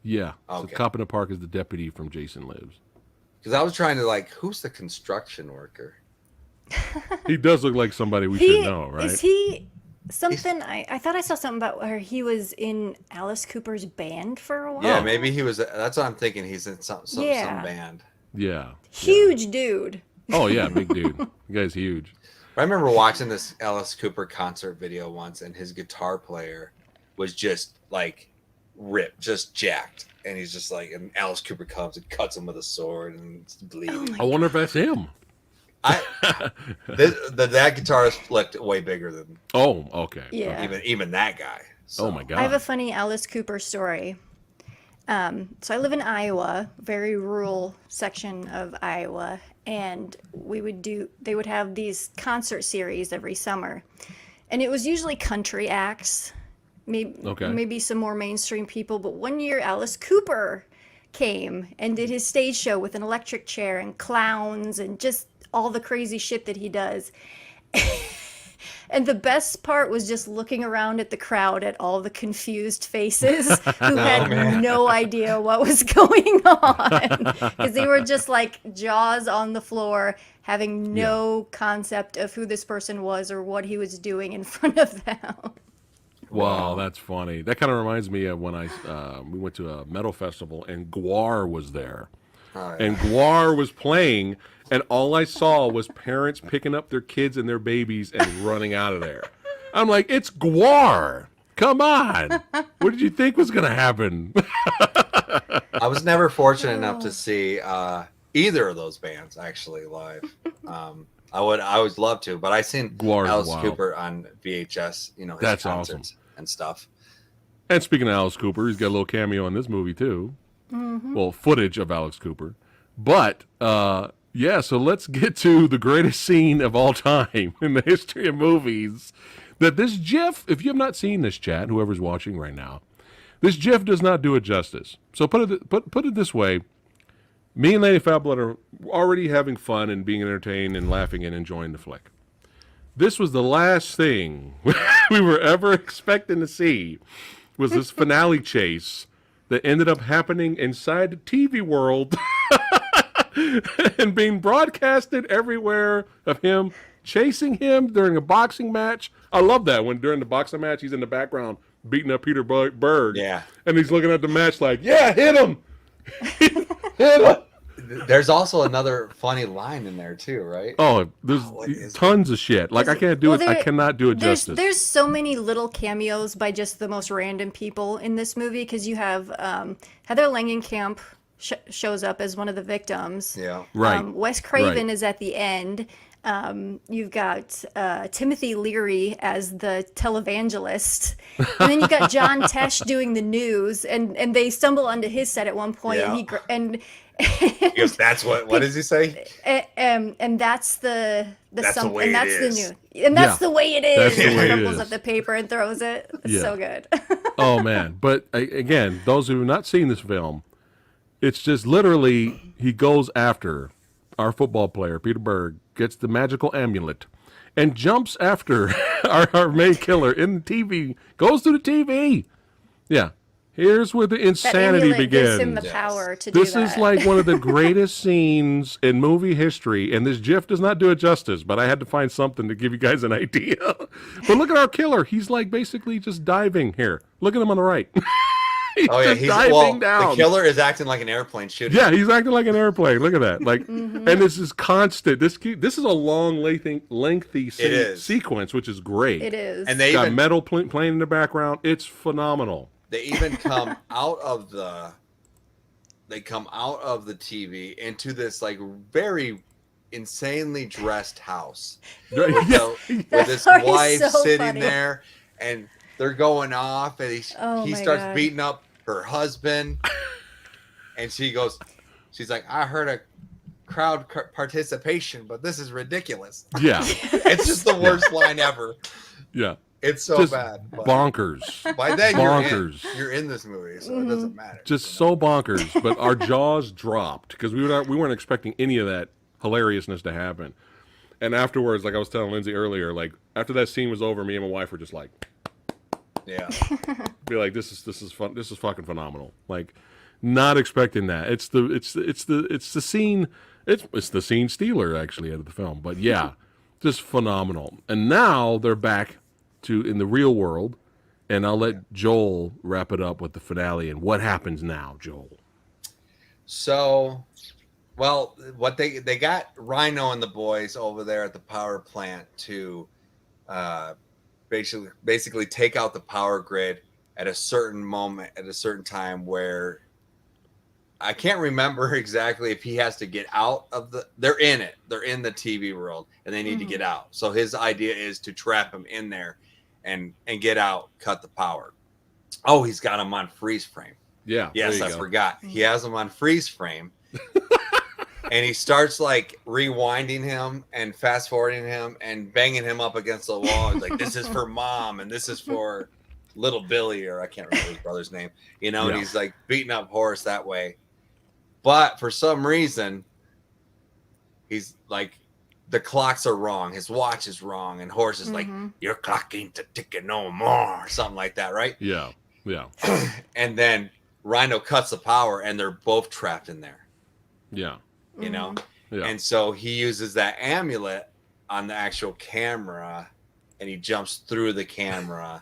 Speaker 1: Yeah. So
Speaker 3: Okay.
Speaker 1: the cop in the park is the deputy from Jason Lives.
Speaker 3: Because I was trying to like, who's the construction worker?
Speaker 1: He does look like somebody we
Speaker 2: He
Speaker 1: should know, right?
Speaker 2: is he something? I thought I saw something about where he was in Alice Cooper's band for a while.
Speaker 3: Yeah, maybe he was. That's what I'm thinking. He's in some
Speaker 2: Yeah.
Speaker 3: band.
Speaker 1: Yeah.
Speaker 2: Huge dude.
Speaker 1: Oh yeah, big dude. The guy's huge.
Speaker 3: I remember watching this Alice Cooper concert video once, and his guitar player was just like ripped, just jacked, and he's just like, and Alice Cooper comes and cuts him with a sword, and it's bleeding.
Speaker 1: I wonder if that's him.
Speaker 3: That guitarist looked way bigger than
Speaker 1: Oh, okay.
Speaker 2: Yeah.
Speaker 3: even that guy. So,
Speaker 1: Oh my god.
Speaker 2: I have a funny Alice Cooper story. So I live in Iowa, very rural section of Iowa, and they would have these concert series every summer. And it was usually country acts,
Speaker 1: Okay.
Speaker 2: maybe some more mainstream people, but one year Alice Cooper came and did his stage show with an electric chair and clowns and just all the crazy shit that he does. And the best part was just looking around at the crowd at all the confused faces who had
Speaker 3: man.
Speaker 2: no idea what was going on. Because they were just like jaws on the floor, having no concept of who this person was or what he was doing in front of them.
Speaker 1: Wow, that's funny. That kind of reminds me of when we went to a metal festival and Guar was there.
Speaker 3: Oh, yeah.
Speaker 1: And Guar was playing, and all I saw was parents picking up their kids and their babies and running out of there. I'm like, it's Guar. Come on. What did you think was going to happen?
Speaker 3: I was never fortunate enough to see either of those bands actually live. I would love to, but I seen
Speaker 1: Guar's
Speaker 3: Alice
Speaker 1: wild.
Speaker 3: Cooper on VHS, you know, his
Speaker 1: That's
Speaker 3: concerts and stuff.
Speaker 1: And speaking of Alice Cooper, he's got a little cameo in this movie too. Well, footage of Alex Cooper. But yeah, so let's get to the greatest scene of all time in the history of movies. That this GIF, if you have not seen this, chat, whoever's watching right now, this GIF does not do it justice. So put it this way: me and Lady Fablet are already having fun and being entertained and laughing and enjoying the flick. This was the last thing we were ever expecting to see, was this finale chase that ended up happening inside the TV world and being broadcasted everywhere, of him chasing him during a boxing match. I love that when during the boxing match he's in the background beating up Peter Berg.
Speaker 3: Yeah.
Speaker 1: And he's looking at the match like, yeah, hit him. Hit him.
Speaker 3: There's also another funny line in there too, right?
Speaker 1: Oh, there's tons of shit. Like I can't do it. I cannot do it justice.
Speaker 2: There's so many little cameos by just the most random people in this movie, because you have Heather Langenkamp shows up as one of the victims.
Speaker 3: Yeah.
Speaker 1: Right.
Speaker 2: Wes Craven
Speaker 1: Right.
Speaker 2: is at the end. You've got Timothy Leary as the televangelist, and then you got John Tesh doing the news, and they stumble onto his set at one point,
Speaker 3: Yeah.
Speaker 2: and
Speaker 3: He goes, that's what does he say?
Speaker 2: and that's the
Speaker 3: That's the way
Speaker 2: and
Speaker 3: it
Speaker 2: that's
Speaker 3: is.
Speaker 2: the new, and that's
Speaker 1: Yeah.
Speaker 2: the way it is.
Speaker 1: That's the
Speaker 2: He
Speaker 1: way it
Speaker 2: crumbles
Speaker 1: is.
Speaker 2: up the paper and throws it. It's
Speaker 1: Yeah.
Speaker 2: so good.
Speaker 1: Oh man! But again, those who have not seen this film, it's just literally he goes after our football player Peter Berg, gets the magical amulet, and jumps after our main killer in the TV. Goes to the TV. Yeah, here's where the
Speaker 2: That
Speaker 1: insanity
Speaker 2: amulet
Speaker 1: begins.
Speaker 2: gives him the power to do
Speaker 1: This
Speaker 2: that.
Speaker 1: is like one of the greatest scenes in movie history, and this GIF does not do it justice, but I had to find something to give you guys an idea. But look at our killer. He's like basically just diving here. Look at him on the right. He's
Speaker 3: Oh yeah,
Speaker 1: just
Speaker 3: he's
Speaker 1: diving down.
Speaker 3: The killer is acting like an airplane shooting.
Speaker 1: Yeah, he's acting like an airplane. Look at that. Like, and this is constant. This is a long, lengthy sequence, which is great.
Speaker 2: It is.
Speaker 3: And they
Speaker 1: Got
Speaker 3: even
Speaker 1: metal playing in the background. It's phenomenal.
Speaker 3: they even come out of the TV into this like very insanely dressed house. So, with this
Speaker 2: part is
Speaker 3: wife
Speaker 2: so
Speaker 3: sitting
Speaker 2: funny.
Speaker 3: there, and they're going off, and he
Speaker 2: Oh my
Speaker 3: starts
Speaker 2: God.
Speaker 3: beating up her husband, and she's like, I heard a crowd participation, but this is ridiculous.
Speaker 1: Yeah,
Speaker 3: It's just the worst line ever.
Speaker 1: yeah.
Speaker 3: It's so
Speaker 1: Just
Speaker 3: bad. But
Speaker 1: bonkers.
Speaker 3: by then
Speaker 1: bonkers.
Speaker 3: you're in this movie, so it doesn't matter.
Speaker 1: Just so bonkers. But our jaws dropped because we weren't expecting any of that hilariousness to happen. And afterwards, like I was telling Lindsay earlier, like after that scene was over, me and my wife were just like,
Speaker 3: Yeah.
Speaker 1: be like, this is fun. This is fucking phenomenal. Like, not expecting that. It's the scene stealer actually out of the film. But yeah, just phenomenal. And now they're back to in the real world, and I'll let Joel wrap it up with the finale and what happens now, Joel.
Speaker 3: So, well, what they got Rhino and the boys over there at the power plant to basically take out the power grid at a certain moment, at a certain time, where I can't remember exactly if he has to get out of they're in the TV world, and they need to get out. So his idea is to trap him in there and get out, cut the power. Oh, he's got him on freeze frame.
Speaker 1: Yeah.
Speaker 3: Yes,
Speaker 1: there
Speaker 3: I
Speaker 1: you go.
Speaker 3: forgot. He has him on freeze frame. And he starts like rewinding him and fast forwarding him and banging him up against the wall. He's like, this is for mom and this is for little Billy, or I can't remember his brother's name, and
Speaker 1: Yeah.
Speaker 3: he's like beating up Horace that way. But for some reason, he's like, the clocks are wrong. His watch is wrong. And Horace is like, your clock ain't ticking no more. Or something like that, right?
Speaker 1: Yeah. Yeah.
Speaker 3: And then Rhino cuts the power and they're both trapped in there,
Speaker 1: Yeah.
Speaker 3: you know?
Speaker 1: Yeah.
Speaker 3: And so he uses that amulet on the actual camera and he jumps through the camera,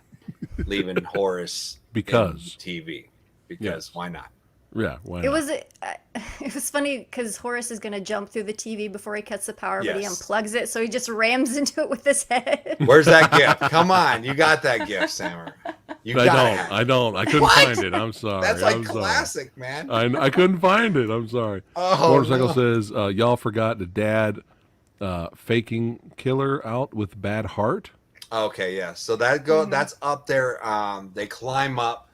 Speaker 3: leaving Horace
Speaker 1: Because.
Speaker 3: in TV. Because
Speaker 1: Yes.
Speaker 3: why not?
Speaker 1: Yeah. Why
Speaker 2: It
Speaker 1: not?
Speaker 2: was funny because Horace is going to jump through the TV before he cuts the power, but he
Speaker 3: Yes.
Speaker 2: unplugs it, so he just rams into it with his head.
Speaker 3: Where's that gift? Come on, you got that gift, Samurai. You
Speaker 1: I
Speaker 3: got
Speaker 1: don't.
Speaker 3: it.
Speaker 1: I don't. I couldn't
Speaker 3: What?
Speaker 1: find it. I'm sorry.
Speaker 3: That's like
Speaker 1: I'm sorry.
Speaker 3: classic, man.
Speaker 1: I couldn't find it. I'm sorry.
Speaker 3: Oh,
Speaker 1: Motorcycle
Speaker 3: no.
Speaker 1: says, y'all forgot the dad faking killer out with bad heart.
Speaker 3: Okay, yeah. So that's up there. They climb up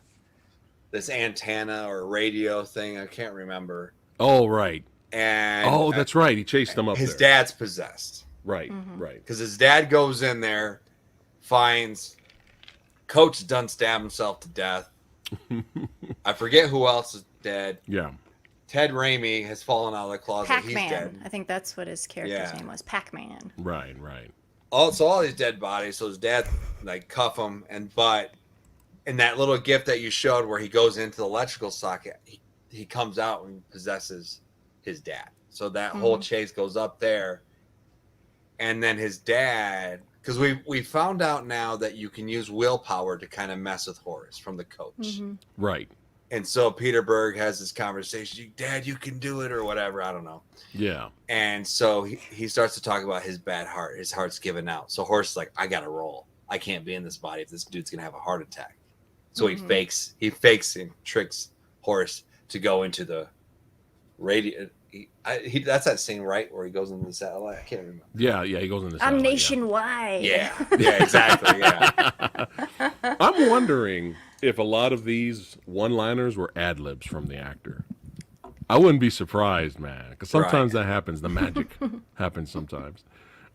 Speaker 3: this antenna or radio thing. I can't remember.
Speaker 1: Oh, right.
Speaker 3: And
Speaker 1: Oh, that's right. He chased them up
Speaker 3: his
Speaker 1: there.
Speaker 3: dad's possessed.
Speaker 1: Right, right.
Speaker 3: Because his dad goes in there, finds Coach done stabbed himself to death. I forget who else is dead.
Speaker 1: Yeah.
Speaker 3: Ted Raimi has fallen out of the closet. He's dead.
Speaker 2: Pac-Man. I think that's what his character's name was. Pac-Man.
Speaker 1: Right, right.
Speaker 3: Also, all these dead bodies. So his dad like cuff him, but in that little gift that you showed where he goes into the electrical socket, he comes out and possesses his dad. So that whole chase goes up there, and then his dad, because we found out now that you can use willpower to kind of mess with Horace from the coach.
Speaker 1: Right.
Speaker 3: And so Peter Berg has this conversation, Dad, you can do it, or whatever. I don't know.
Speaker 1: Yeah.
Speaker 3: And so he starts to talk about his bad heart. His heart's giving out. So Horace is like, I got to roll. I can't be in this body if this dude's going to have a heart attack. So he fakes and tricks Horace to go into the radio. That's that scene, right? Where he goes into the satellite. I can't remember.
Speaker 1: Yeah, he goes into the
Speaker 2: I'm
Speaker 1: satellite,
Speaker 2: nationwide.
Speaker 3: Yeah, exactly. Yeah.
Speaker 1: I'm wondering if a lot of these one-liners were ad-libs from the actor. I wouldn't be surprised, man, because sometimes that happens. The magic happens sometimes.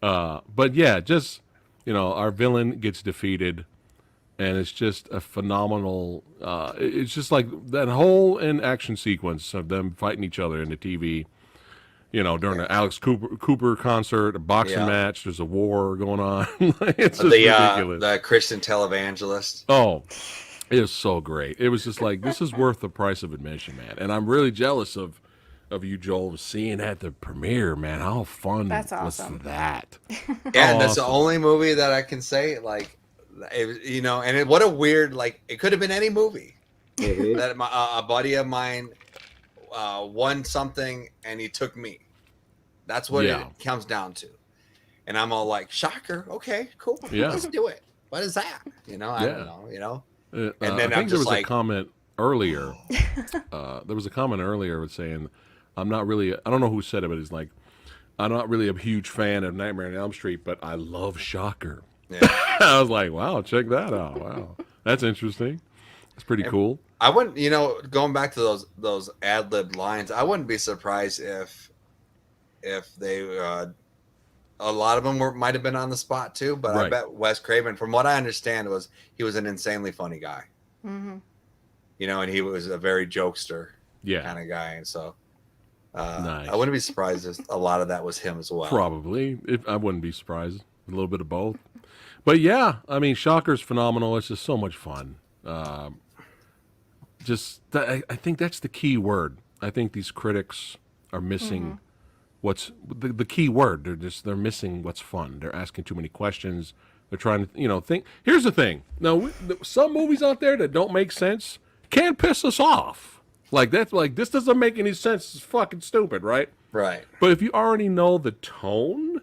Speaker 1: But yeah, just, our villain gets defeated, and it's just a phenomenal, it's just like that whole action sequence of them fighting each other in the TV, during an Alex Cooper concert, a boxing match, there's a war going on. It's just ridiculous.
Speaker 3: The Christian televangelist.
Speaker 1: Oh, it was so great. It was just like, this is worth the price of admission, man. And I'm really jealous of you, Joel, seeing at the premiere, man. How fun
Speaker 2: That's awesome.
Speaker 1: was that?
Speaker 3: Yeah, and that's the only movie that I can say, like, what a weird, like, it could have been any movie. That a buddy of mine won something and he took me. That's what it comes down to. And I'm all like, shocker. Okay, cool.
Speaker 1: Yeah.
Speaker 3: Let's do it. What is that? I don't know, and then
Speaker 1: I think there was
Speaker 3: like,
Speaker 1: a comment earlier. There was a comment earlier saying, I don't know who said it, but it's like, I'm not really a huge fan of Nightmare on Elm Street, but I love Shocker. Yeah. I was like, wow, check that out. Wow. That's interesting. It's pretty cool.
Speaker 3: I wouldn't, going back to those ad-lib lines, I wouldn't be surprised if they, a lot of them might have been on the spot too, but I bet Wes Craven, from what I understand, he was an insanely funny guy. And he was a very jokester kind of guy. And so
Speaker 1: nice.
Speaker 3: I wouldn't be surprised if a lot of that was him as well.
Speaker 1: Probably. I wouldn't be surprised. A little bit of both. But yeah, I mean, Shocker's phenomenal. It's just so much fun. I think that's the key word. I think these critics are missing what's the key word. They're missing what's fun. They're asking too many questions. They're trying to, think. Here's the thing. Now, some movies out there that don't make sense can piss us off. Like that's like, this doesn't make any sense. It's fucking stupid, right?
Speaker 3: Right.
Speaker 1: But if you already know the tone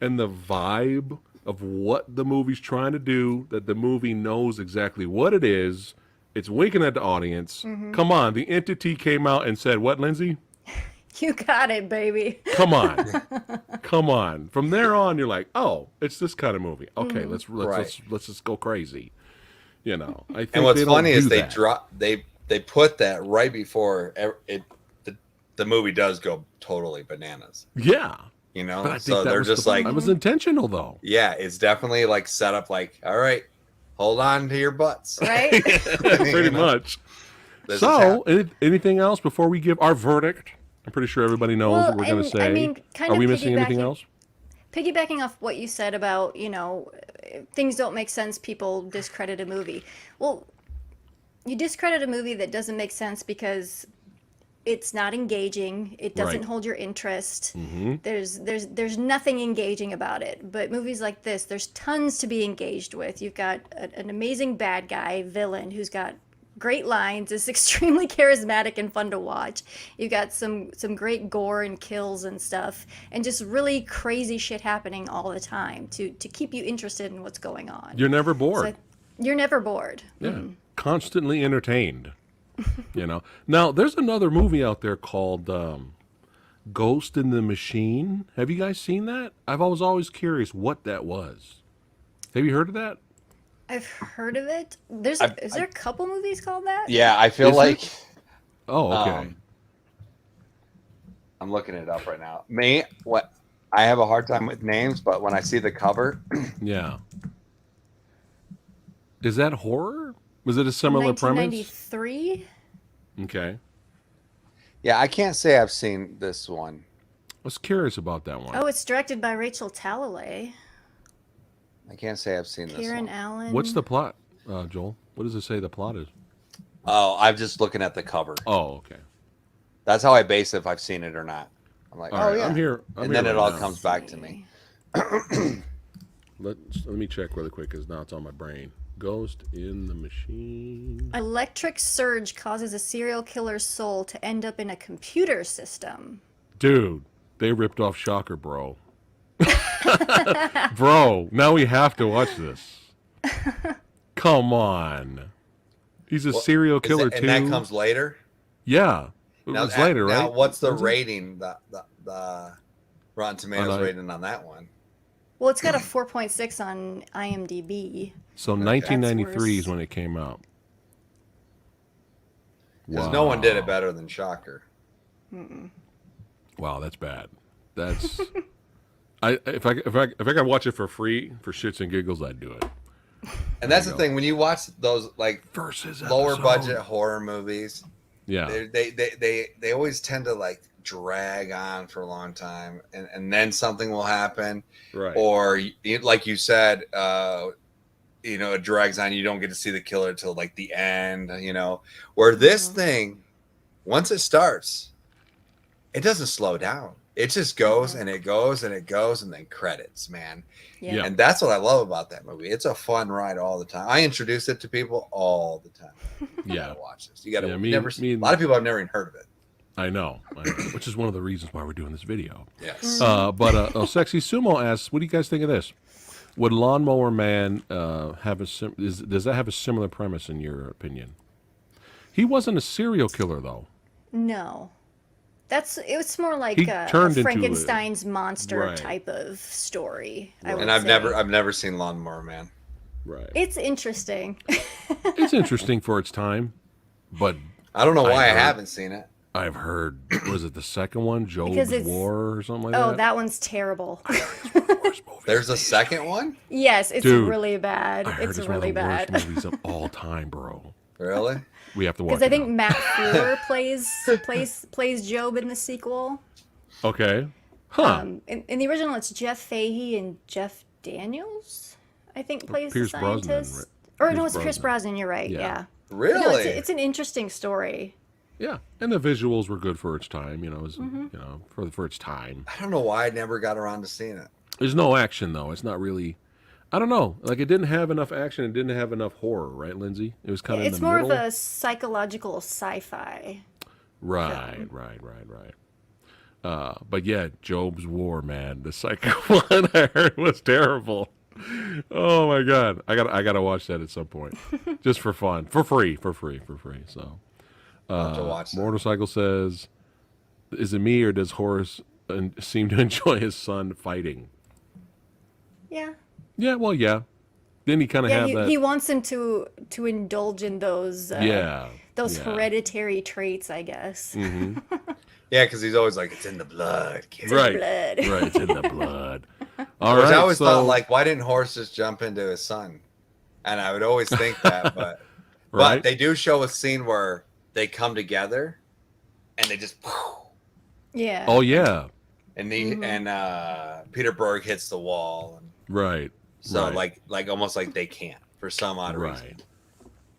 Speaker 1: and the vibe of what the movie's trying to do, that the movie knows exactly what it is, it's winking at the audience. Come on, the entity came out and said, what, Lindsay?
Speaker 2: You got it, baby.
Speaker 1: Come on. Come on. From there on, you're like, oh, it's this kind of movie. Okay, let's just go crazy. I think.
Speaker 3: And what's funny is they put that right before the movie does go totally bananas.
Speaker 1: Yeah.
Speaker 3: But
Speaker 1: I think
Speaker 3: so they're just like,
Speaker 1: that was intentional though.
Speaker 3: Yeah, it's definitely like set up like, all right, hold on to your butts.
Speaker 2: Right?
Speaker 1: Pretty much. So, anything else before we give our verdict? I'm pretty sure everybody knows what we're going to say.
Speaker 2: I mean, kind
Speaker 1: Are
Speaker 2: of
Speaker 1: we missing anything else?
Speaker 2: Piggybacking off what you said about, things don't make sense, people discredit a movie. Well, you discredit a movie that doesn't make sense because it's not engaging. It doesn't hold your interest. There's nothing engaging about it. But movies like this, there's tons to be engaged with. You've got an amazing bad guy, villain, who's got great lines, is extremely charismatic and fun to watch. You've got some great gore and kills and stuff, and just really crazy shit happening all the time to keep you interested in what's going on.
Speaker 1: You're never bored.
Speaker 2: You're never bored.
Speaker 1: Yeah. Constantly entertained. Now there's another movie out there called Ghost in the Machine. Have you guys seen that? I was always curious what that was. Have you heard of that?
Speaker 2: I've heard of it. Is there a couple movies called that?
Speaker 3: Yeah, I feel
Speaker 1: Is
Speaker 3: like.
Speaker 1: Oh, okay.
Speaker 3: I'm looking it up right now. What I have a hard time with names, but when I see the cover,
Speaker 1: Yeah. Is that horror? Was it a similar premise?
Speaker 2: 1993.
Speaker 1: Okay.
Speaker 3: yeah, I can't say I've seen this one.
Speaker 1: I was curious about that one.
Speaker 2: Oh, it's directed by Rachel Talalay.
Speaker 3: I can't say I've seen this
Speaker 2: Karen
Speaker 3: one.
Speaker 2: Allen.
Speaker 1: What's the plot, Joel? What does it say the plot is?
Speaker 3: Oh, I'm just looking at the cover.
Speaker 1: Oh, okay.
Speaker 3: That's how I base if I've seen it or not. I'm like,
Speaker 1: All
Speaker 3: oh
Speaker 1: right,
Speaker 3: yeah,
Speaker 1: I'm here.
Speaker 3: and then it all comes back to me.
Speaker 1: Let me check really quick because now it's on my brain. Ghost in the Machine.
Speaker 2: Electric surge causes a serial killer's soul to end up in a computer system.
Speaker 1: Dude, they ripped off Shocker, bro. Bro, now we have to watch this. Come on. He's a serial killer too.
Speaker 3: And that comes later.
Speaker 1: Yeah. It was later, right?
Speaker 3: Now, what's the
Speaker 1: Was it?
Speaker 3: rating? The Rotten Tomatoes rating on that one?
Speaker 2: Well, it's got a 4.6 on IMDb.
Speaker 1: So 1993 is
Speaker 2: worse.
Speaker 1: when it came out.
Speaker 3: Because no one did it better than Shocker.
Speaker 1: Wow, that's bad. That's if I could watch it for free for shits and giggles, I'd do it.
Speaker 3: And that's the thing, when you watch those like
Speaker 1: Versus
Speaker 3: lower
Speaker 1: episode.
Speaker 3: budget horror movies,
Speaker 1: Yeah.
Speaker 3: they always tend to like drag on for a long time, and then something will happen,
Speaker 1: Right.
Speaker 3: or like you said, it drags on. You don't get to see the killer till like the end, where this thing, once it starts, it doesn't slow down. It just goes and it goes and it goes, and then credits, man.
Speaker 2: Yeah.
Speaker 3: And that's what I love about that movie. It's a fun ride all the time. I introduce it to people all the time. You
Speaker 1: Yeah.
Speaker 3: gotta watch this. You gotta
Speaker 1: Yeah,
Speaker 3: a lot of people have never even heard of it.
Speaker 1: I know, which is one of the reasons why we're doing this video.
Speaker 3: Yes.
Speaker 1: But Sexy Sumo asks, what do you guys think of this? Would Lawnmower Man does that have a similar premise in your opinion? He wasn't a serial killer though.
Speaker 2: No. It was more like
Speaker 1: He turned into
Speaker 2: Frankenstein's monster
Speaker 1: Right.
Speaker 2: type of story. I
Speaker 1: Right.
Speaker 2: would
Speaker 3: And I've
Speaker 2: say.
Speaker 3: never seen Lawnmower Man.
Speaker 1: Right.
Speaker 2: It's interesting.
Speaker 1: It's interesting for its time, but
Speaker 3: I don't know why I
Speaker 1: heard-
Speaker 3: haven't seen it.
Speaker 1: I've heard, was it the second one, Job's
Speaker 2: Because it's-
Speaker 1: War or something like
Speaker 2: Oh,
Speaker 1: that?
Speaker 2: that one's terrible.
Speaker 1: Worst movie.
Speaker 3: There's a second one?
Speaker 2: Yes, it's
Speaker 1: Dude,
Speaker 2: really bad.
Speaker 1: I heard
Speaker 2: It's
Speaker 1: it's one of
Speaker 2: really
Speaker 1: the
Speaker 2: bad.
Speaker 1: worst movies of all time, bro.
Speaker 3: Really?
Speaker 1: We have to watch
Speaker 2: Because I
Speaker 1: it
Speaker 2: think
Speaker 1: now.
Speaker 2: Matt Frewer plays Job in the sequel.
Speaker 1: Okay. Huh.
Speaker 2: In the original, it's Jeff Fahey and Jeff Daniels, I think, plays
Speaker 1: Pierce
Speaker 2: the
Speaker 1: Brosnan,
Speaker 2: scientist.
Speaker 1: right?
Speaker 2: Or no,
Speaker 1: Pierce
Speaker 2: it's Pierce
Speaker 1: Brosnan.
Speaker 2: Brosnan. You're right.
Speaker 1: Yeah.
Speaker 2: Yeah.
Speaker 3: Really?
Speaker 2: No, it's an interesting story.
Speaker 1: Yeah, and the visuals were good for its time. It was, for its time.
Speaker 3: I don't know why I never got around to seeing it.
Speaker 1: There's no action though. It's not really. I don't know. Like it didn't have enough action. It didn't have enough horror, right, Lindsay? It was kind of.
Speaker 2: It's
Speaker 1: in the
Speaker 2: more
Speaker 1: middle.
Speaker 2: of a psychological sci-fi.
Speaker 1: Right. But yeah, Job's War, man. The second one I heard was terrible. Oh my god, I gotta watch that at some point, just for fun, for free. So,
Speaker 3: I'll have to watch that.
Speaker 1: Motorcycle says, "Is it me or does Horace seem to enjoy his son fighting?"
Speaker 2: Yeah.
Speaker 1: Yeah, well, yeah. Then he kind of
Speaker 2: Yeah,
Speaker 1: have that.
Speaker 2: he wants him to indulge in those those
Speaker 1: yeah.
Speaker 2: hereditary traits, I guess.
Speaker 3: Yeah, because he's always like, it's in the blood, kid.
Speaker 1: Right,
Speaker 2: blood.
Speaker 1: right. It's in the blood. All
Speaker 3: Which
Speaker 1: right.
Speaker 3: I always
Speaker 1: so,
Speaker 3: thought, like, why didn't Horace just jump into his son? And I would always think that, but
Speaker 1: Right.
Speaker 3: they do show a scene where they come together and they just
Speaker 2: Yeah.
Speaker 1: Oh yeah.
Speaker 3: and Peter Berg hits the wall, and
Speaker 1: Right.
Speaker 3: so
Speaker 1: right.
Speaker 3: like almost like they can't for some odd reason.
Speaker 1: Right.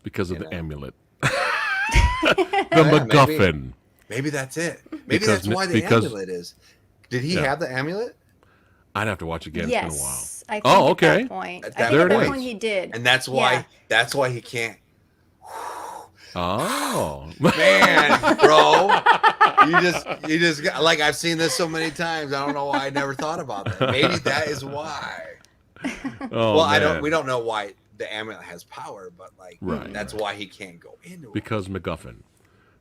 Speaker 1: Because of the
Speaker 3: know.
Speaker 1: amulet. The
Speaker 3: Yeah,
Speaker 1: MacGuffin.
Speaker 3: Maybe that's it. Maybe
Speaker 1: Because-
Speaker 3: that's why the
Speaker 1: because-
Speaker 3: amulet is. Did he
Speaker 1: Yeah.
Speaker 3: have the amulet?
Speaker 1: I'd have to watch again. It's been a while.
Speaker 2: Yes. I think
Speaker 1: Oh,
Speaker 2: at
Speaker 1: okay.
Speaker 2: that point.
Speaker 3: At
Speaker 2: I think
Speaker 1: There
Speaker 2: at
Speaker 1: it
Speaker 2: that
Speaker 1: is.
Speaker 2: point he did.
Speaker 3: And that's why he can't.
Speaker 1: Oh.
Speaker 3: Man, bro, you just got, like, I've seen this so many times. I don't know why I never thought about that. Maybe that is why.
Speaker 1: Oh,
Speaker 3: Well, we
Speaker 1: man.
Speaker 3: don't know why the amulet has power, but like
Speaker 1: Right.
Speaker 3: that's why he can't go into it.
Speaker 1: Because MacGuffin.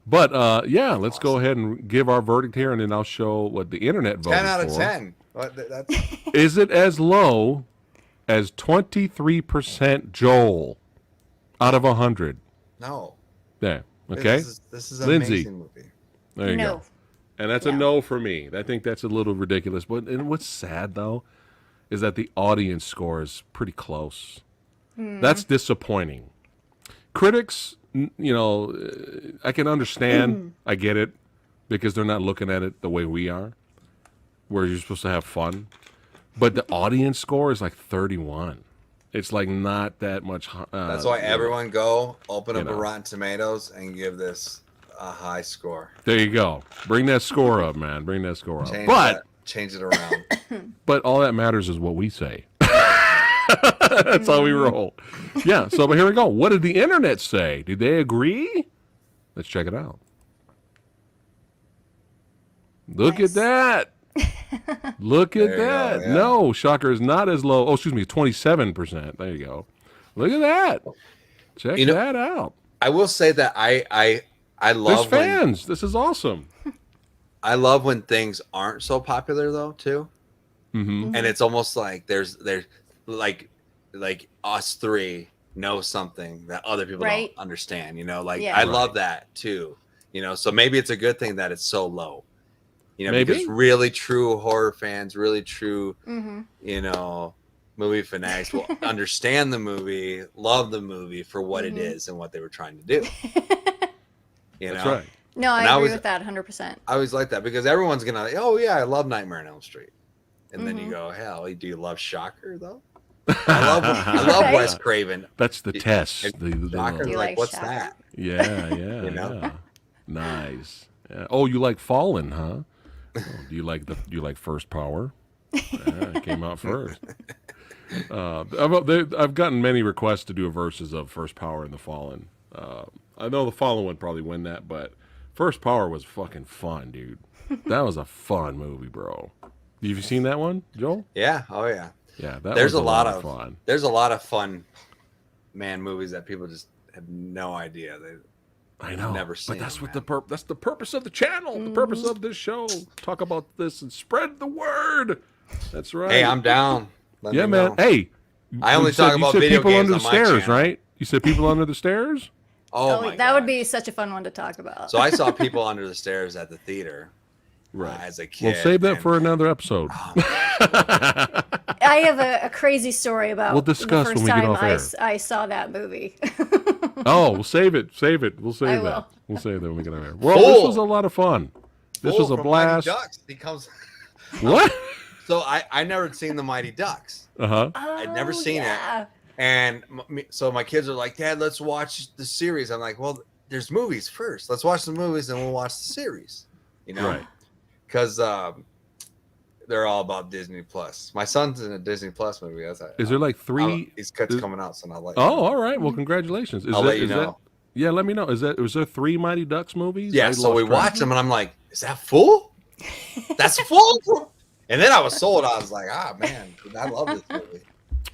Speaker 1: But yeah, let's go ahead and give our verdict here, and then I'll show what the internet voted
Speaker 3: 10 out of
Speaker 1: for.
Speaker 3: 10. That's
Speaker 1: Is it as low as 23% Joel out of 100.
Speaker 3: No.
Speaker 1: Yeah. Okay.
Speaker 3: This is an
Speaker 1: Lindsay.
Speaker 3: amazing movie.
Speaker 1: There you
Speaker 2: No.
Speaker 1: go. And that's a no for me. I think that's a little ridiculous. But and what's sad though is that the audience score is pretty close. That's disappointing. Critics, I can understand. I get it because they're not looking at it the way we are, where you're supposed to have fun. But the audience score is like 31. It's like not that much.
Speaker 3: That's why everyone go open up
Speaker 1: know.
Speaker 3: a Rotten Tomatoes and give this a high score.
Speaker 1: There you go. Bring that score up, man. Bring that score up.
Speaker 3: Change it around.
Speaker 1: But all that matters is what we say. That's how we roll. Yeah. So, but here we go. What did the internet say? Did they agree? Let's check it out. Look at that. Look at that.
Speaker 3: Go, yeah.
Speaker 1: No, Shocker is not as low. Oh, excuse me, 27%. There you go. Look at that. Check that out.
Speaker 3: I will say that I
Speaker 1: There's
Speaker 3: love
Speaker 1: fans. This is awesome.
Speaker 3: I love when things aren't so popular though too.
Speaker 1: Mm-hmm.
Speaker 3: And it's almost like there's like us three know something that other people
Speaker 2: Right.
Speaker 3: don't understand. Like
Speaker 2: Yeah.
Speaker 3: I love that too. So maybe it's a good thing that it's so low.
Speaker 1: Maybe.
Speaker 3: Because really true horror fans, really true,
Speaker 2: Mm-hmm.
Speaker 3: movie fanatics will understand the movie, love the movie for what it is and what they were trying to do.
Speaker 1: That's right.
Speaker 2: No, I
Speaker 3: And I
Speaker 2: agree
Speaker 3: was-
Speaker 2: with that 100%.
Speaker 3: I always like that because everyone's gonna, oh yeah, I love Nightmare on Elm Street, and then
Speaker 2: Mm-hmm.
Speaker 3: you go, hell, do you love Shocker though? I love
Speaker 2: Right.
Speaker 3: Wes Craven.
Speaker 1: That's the test.
Speaker 3: And
Speaker 1: The
Speaker 3: Shocker's
Speaker 2: You
Speaker 3: like,
Speaker 2: like
Speaker 3: what's
Speaker 2: Shocker?
Speaker 3: that?
Speaker 1: yeah.
Speaker 3: know?
Speaker 1: Nice. Yeah. Oh, you like Fallen, huh? Oh, do you like First Power? Yeah, it came out first. I've gotten many requests to do a versus of First Power and the Fallen. I know the Fallen would probably win that, but First Power was fucking fun, dude. That was a fun movie, bro. Have you seen that one, Joel?
Speaker 3: Yeah. Oh yeah.
Speaker 1: Yeah, that
Speaker 3: There's
Speaker 1: was
Speaker 3: a lot of
Speaker 1: fun.
Speaker 3: There's a lot of fun, movies that people just have no idea.
Speaker 1: I know,
Speaker 3: never
Speaker 1: but
Speaker 3: seen
Speaker 1: that's
Speaker 3: them,
Speaker 1: what that's the purpose of the channel. The purpose of this show. Talk about this and spread the word. That's right.
Speaker 3: Hey, I'm down. Let
Speaker 1: yeah,
Speaker 3: me
Speaker 1: man.
Speaker 3: know.
Speaker 1: Hey,
Speaker 3: I only
Speaker 1: you said-
Speaker 3: talk
Speaker 1: you
Speaker 3: about
Speaker 1: said
Speaker 3: video
Speaker 1: people
Speaker 3: games
Speaker 1: under
Speaker 3: on
Speaker 1: the
Speaker 3: my
Speaker 1: stairs,
Speaker 3: channel.
Speaker 1: right? You said people under the stairs.
Speaker 3: Oh my
Speaker 2: that would
Speaker 3: God.
Speaker 2: be such a fun one to talk about.
Speaker 3: So I saw people under the stairs at the theater
Speaker 1: Right.
Speaker 3: as a kid.
Speaker 1: We'll save that
Speaker 3: and-
Speaker 1: for another episode.
Speaker 2: I have a crazy story about
Speaker 1: We'll discuss
Speaker 2: the
Speaker 1: when
Speaker 2: first
Speaker 1: we get
Speaker 2: time
Speaker 1: off air.
Speaker 2: I saw that movie.
Speaker 1: Oh, we'll save it. Save it. We'll
Speaker 2: I
Speaker 1: save that.
Speaker 2: will.
Speaker 1: We'll save that when we get on air. Well, this
Speaker 3: Fool.
Speaker 1: was a lot of fun. This
Speaker 3: Fool
Speaker 1: was a
Speaker 3: from Mighty
Speaker 1: blast.
Speaker 3: Ducks. He comes.
Speaker 1: What?
Speaker 3: So I never seen the Mighty Ducks,
Speaker 1: Uh huh.
Speaker 3: I'd never seen it.
Speaker 2: yeah.
Speaker 3: and so my kids are like, Dad, let's watch the series. I'm like, well, there's movies first. Let's watch the movies and we'll watch the series.
Speaker 1: Right.
Speaker 3: Because they're all about Disney Plus. My son's in a Disney Plus movie.
Speaker 1: Is there like three?
Speaker 3: These cuts
Speaker 1: is-
Speaker 3: coming out, so I'll let
Speaker 1: Oh, all right. Well, congratulations. Is
Speaker 3: I'll
Speaker 1: that,
Speaker 3: let you
Speaker 1: is
Speaker 3: know.
Speaker 1: That, yeah, let me know. Was there 3 Mighty Ducks movies?
Speaker 3: Yeah,
Speaker 1: I
Speaker 3: so we
Speaker 1: lost track.
Speaker 3: watched them, and I'm like, "Is that full? That's full." And then I was sold. I was like, "Ah, man, I love this movie."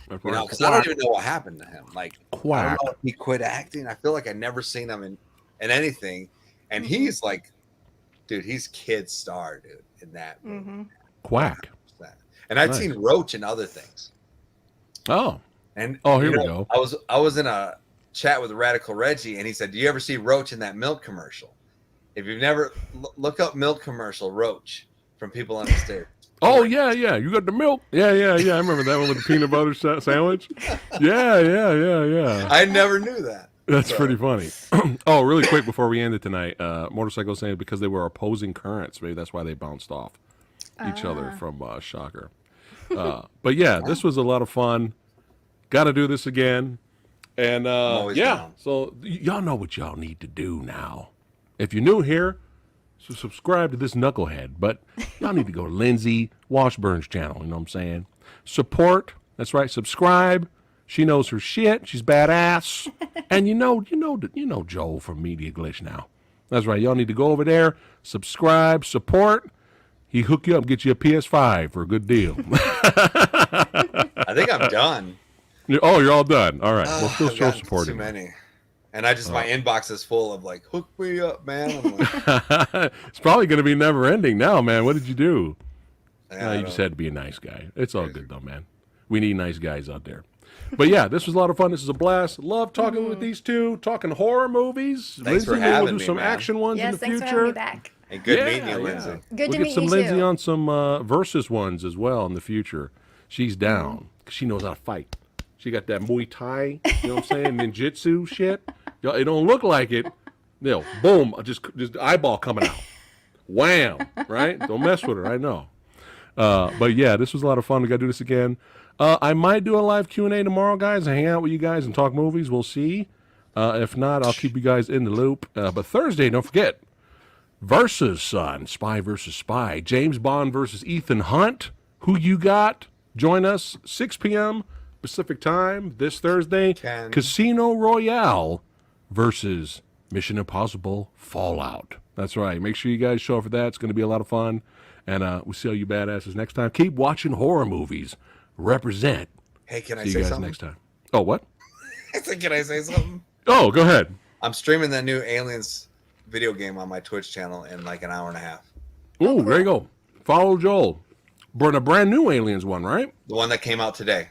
Speaker 3: Because I don't even know what happened to him. Like, I
Speaker 1: Quack.
Speaker 3: don't know if he quit acting. I feel like I never seen him in anything, and he's like, dude, he's kid star, dude, in that movie.
Speaker 2: Mm-hmm.
Speaker 1: Quack.
Speaker 3: And I'd
Speaker 1: Nice.
Speaker 3: seen Roach in other things.
Speaker 1: Oh,
Speaker 3: And
Speaker 1: Oh, here
Speaker 3: you
Speaker 1: we
Speaker 3: know,
Speaker 1: go.
Speaker 3: I was in a chat with Radical Reggie, and he said, "Do you ever see Roach in that milk commercial? If you've never look up milk commercial Roach from People on the Stairs."
Speaker 1: oh yeah. You got the milk. Yeah. I remember that one with the peanut butter sandwich. Yeah.
Speaker 3: I never knew that.
Speaker 1: That's
Speaker 3: So-
Speaker 1: pretty funny. Oh, really quick before we end it tonight, Motorcycle saying because they were opposing currents, maybe that's why they bounced off each other from Shocker. But yeah, this was a lot of fun. Got to do this again. And
Speaker 3: always
Speaker 1: yeah,
Speaker 3: down.
Speaker 1: so y'all know what y'all need to do now. If you're new here, so subscribe to this knucklehead. But y'all need to go to Lindsay Washburn's channel. You know what I'm saying? Support. That's right. Subscribe. She knows her shit. She's badass. And you know Joel from Media Glitch now. That's right. Y'all need to go over there, subscribe, support. He hook you up, get you a PS5 for a good deal.
Speaker 3: I think I'm done.
Speaker 1: Oh, you're all done. All right. Well, still
Speaker 3: I've
Speaker 1: show
Speaker 3: gotten
Speaker 1: support.
Speaker 3: Too many. And I just my inbox is full of like, hook me up, man. I'm like,
Speaker 1: It's probably going to be never ending now, man. What did you do?
Speaker 3: I
Speaker 1: You
Speaker 3: don't
Speaker 1: just
Speaker 3: know.
Speaker 1: had to be a nice guy. It's all good though, man. We need nice guys out there. But yeah, this was a lot of fun. This is a blast. Love talking with these two, talking horror movies.
Speaker 3: Thanks for
Speaker 1: Lindsay,
Speaker 3: having
Speaker 1: we'll do
Speaker 3: me,
Speaker 1: some
Speaker 3: man.
Speaker 1: action ones in
Speaker 2: Yes,
Speaker 1: the
Speaker 2: thanks
Speaker 1: future.
Speaker 2: for having me back.
Speaker 3: And good
Speaker 1: Yeah,
Speaker 3: meeting you,
Speaker 1: yeah.
Speaker 3: Lindsay.
Speaker 2: Good
Speaker 1: We'll
Speaker 2: to
Speaker 1: get
Speaker 2: meet
Speaker 1: some
Speaker 2: you
Speaker 1: Lindsay
Speaker 2: too.
Speaker 1: on some versus ones as well in the future. She's down. 'Cause she knows how to fight. She got that Muay Thai, you know what I'm saying? Ninjutsu shit. Yo, it don't look like it. No, boom, just eyeball coming out. Wham, right? Don't mess with her, I know. But yeah, this was a lot of fun. We got to do this again. I might do a live Q&A tomorrow, guys, and hang out with you guys and talk movies. We'll see. If not, I'll keep you guys in the loop. But Thursday, don't forget, versus son, Spy versus Spy, James Bond versus Ethan Hunt. Who you got? Join us 6 p.m. Pacific time this Thursday. Casino Royale versus Mission Impossible Fallout. That's right. Make sure you guys show up for that. It's going to be a lot of fun. And we'll see all you badasses next time. Keep watching horror movies. Represent.
Speaker 3: Hey, can I
Speaker 1: See
Speaker 3: say
Speaker 1: you guys
Speaker 3: something?
Speaker 1: next time. Oh, what?
Speaker 3: I said, can I say something?
Speaker 1: Oh, go ahead.
Speaker 3: I'm streaming that new Aliens video game on my Twitch channel in like an hour and a half.
Speaker 1: Ooh, there you go. Follow Joel. A brand new Aliens one, right?
Speaker 3: The one that came out today.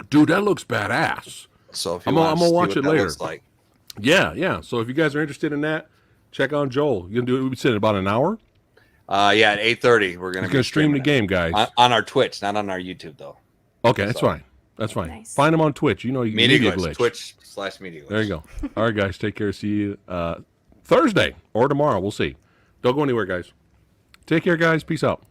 Speaker 1: Dude, that looks badass.
Speaker 3: So if you
Speaker 1: I'm
Speaker 3: want
Speaker 1: gonna
Speaker 3: to
Speaker 1: watch
Speaker 3: see what
Speaker 1: it
Speaker 3: that
Speaker 1: later.
Speaker 3: looks like.
Speaker 1: Yeah. So if you guys are interested in that, check out Joel. You can do it. We said in about an hour.
Speaker 3: Yeah, at 8:30 we're gonna
Speaker 1: He's gonna stream the game, guys.
Speaker 3: on our Twitch, not on our YouTube though.
Speaker 1: Okay, that's fine. That's fine.
Speaker 2: Nice.
Speaker 1: Find him on Twitch. You know, you
Speaker 3: Media
Speaker 1: Media
Speaker 3: Glitch.
Speaker 1: Glitch.
Speaker 3: Twitch/Media Glitch.
Speaker 1: There you go. All right, guys. Take care. See you Thursday or tomorrow. We'll see. Don't go anywhere, guys. Take care, guys. Peace out.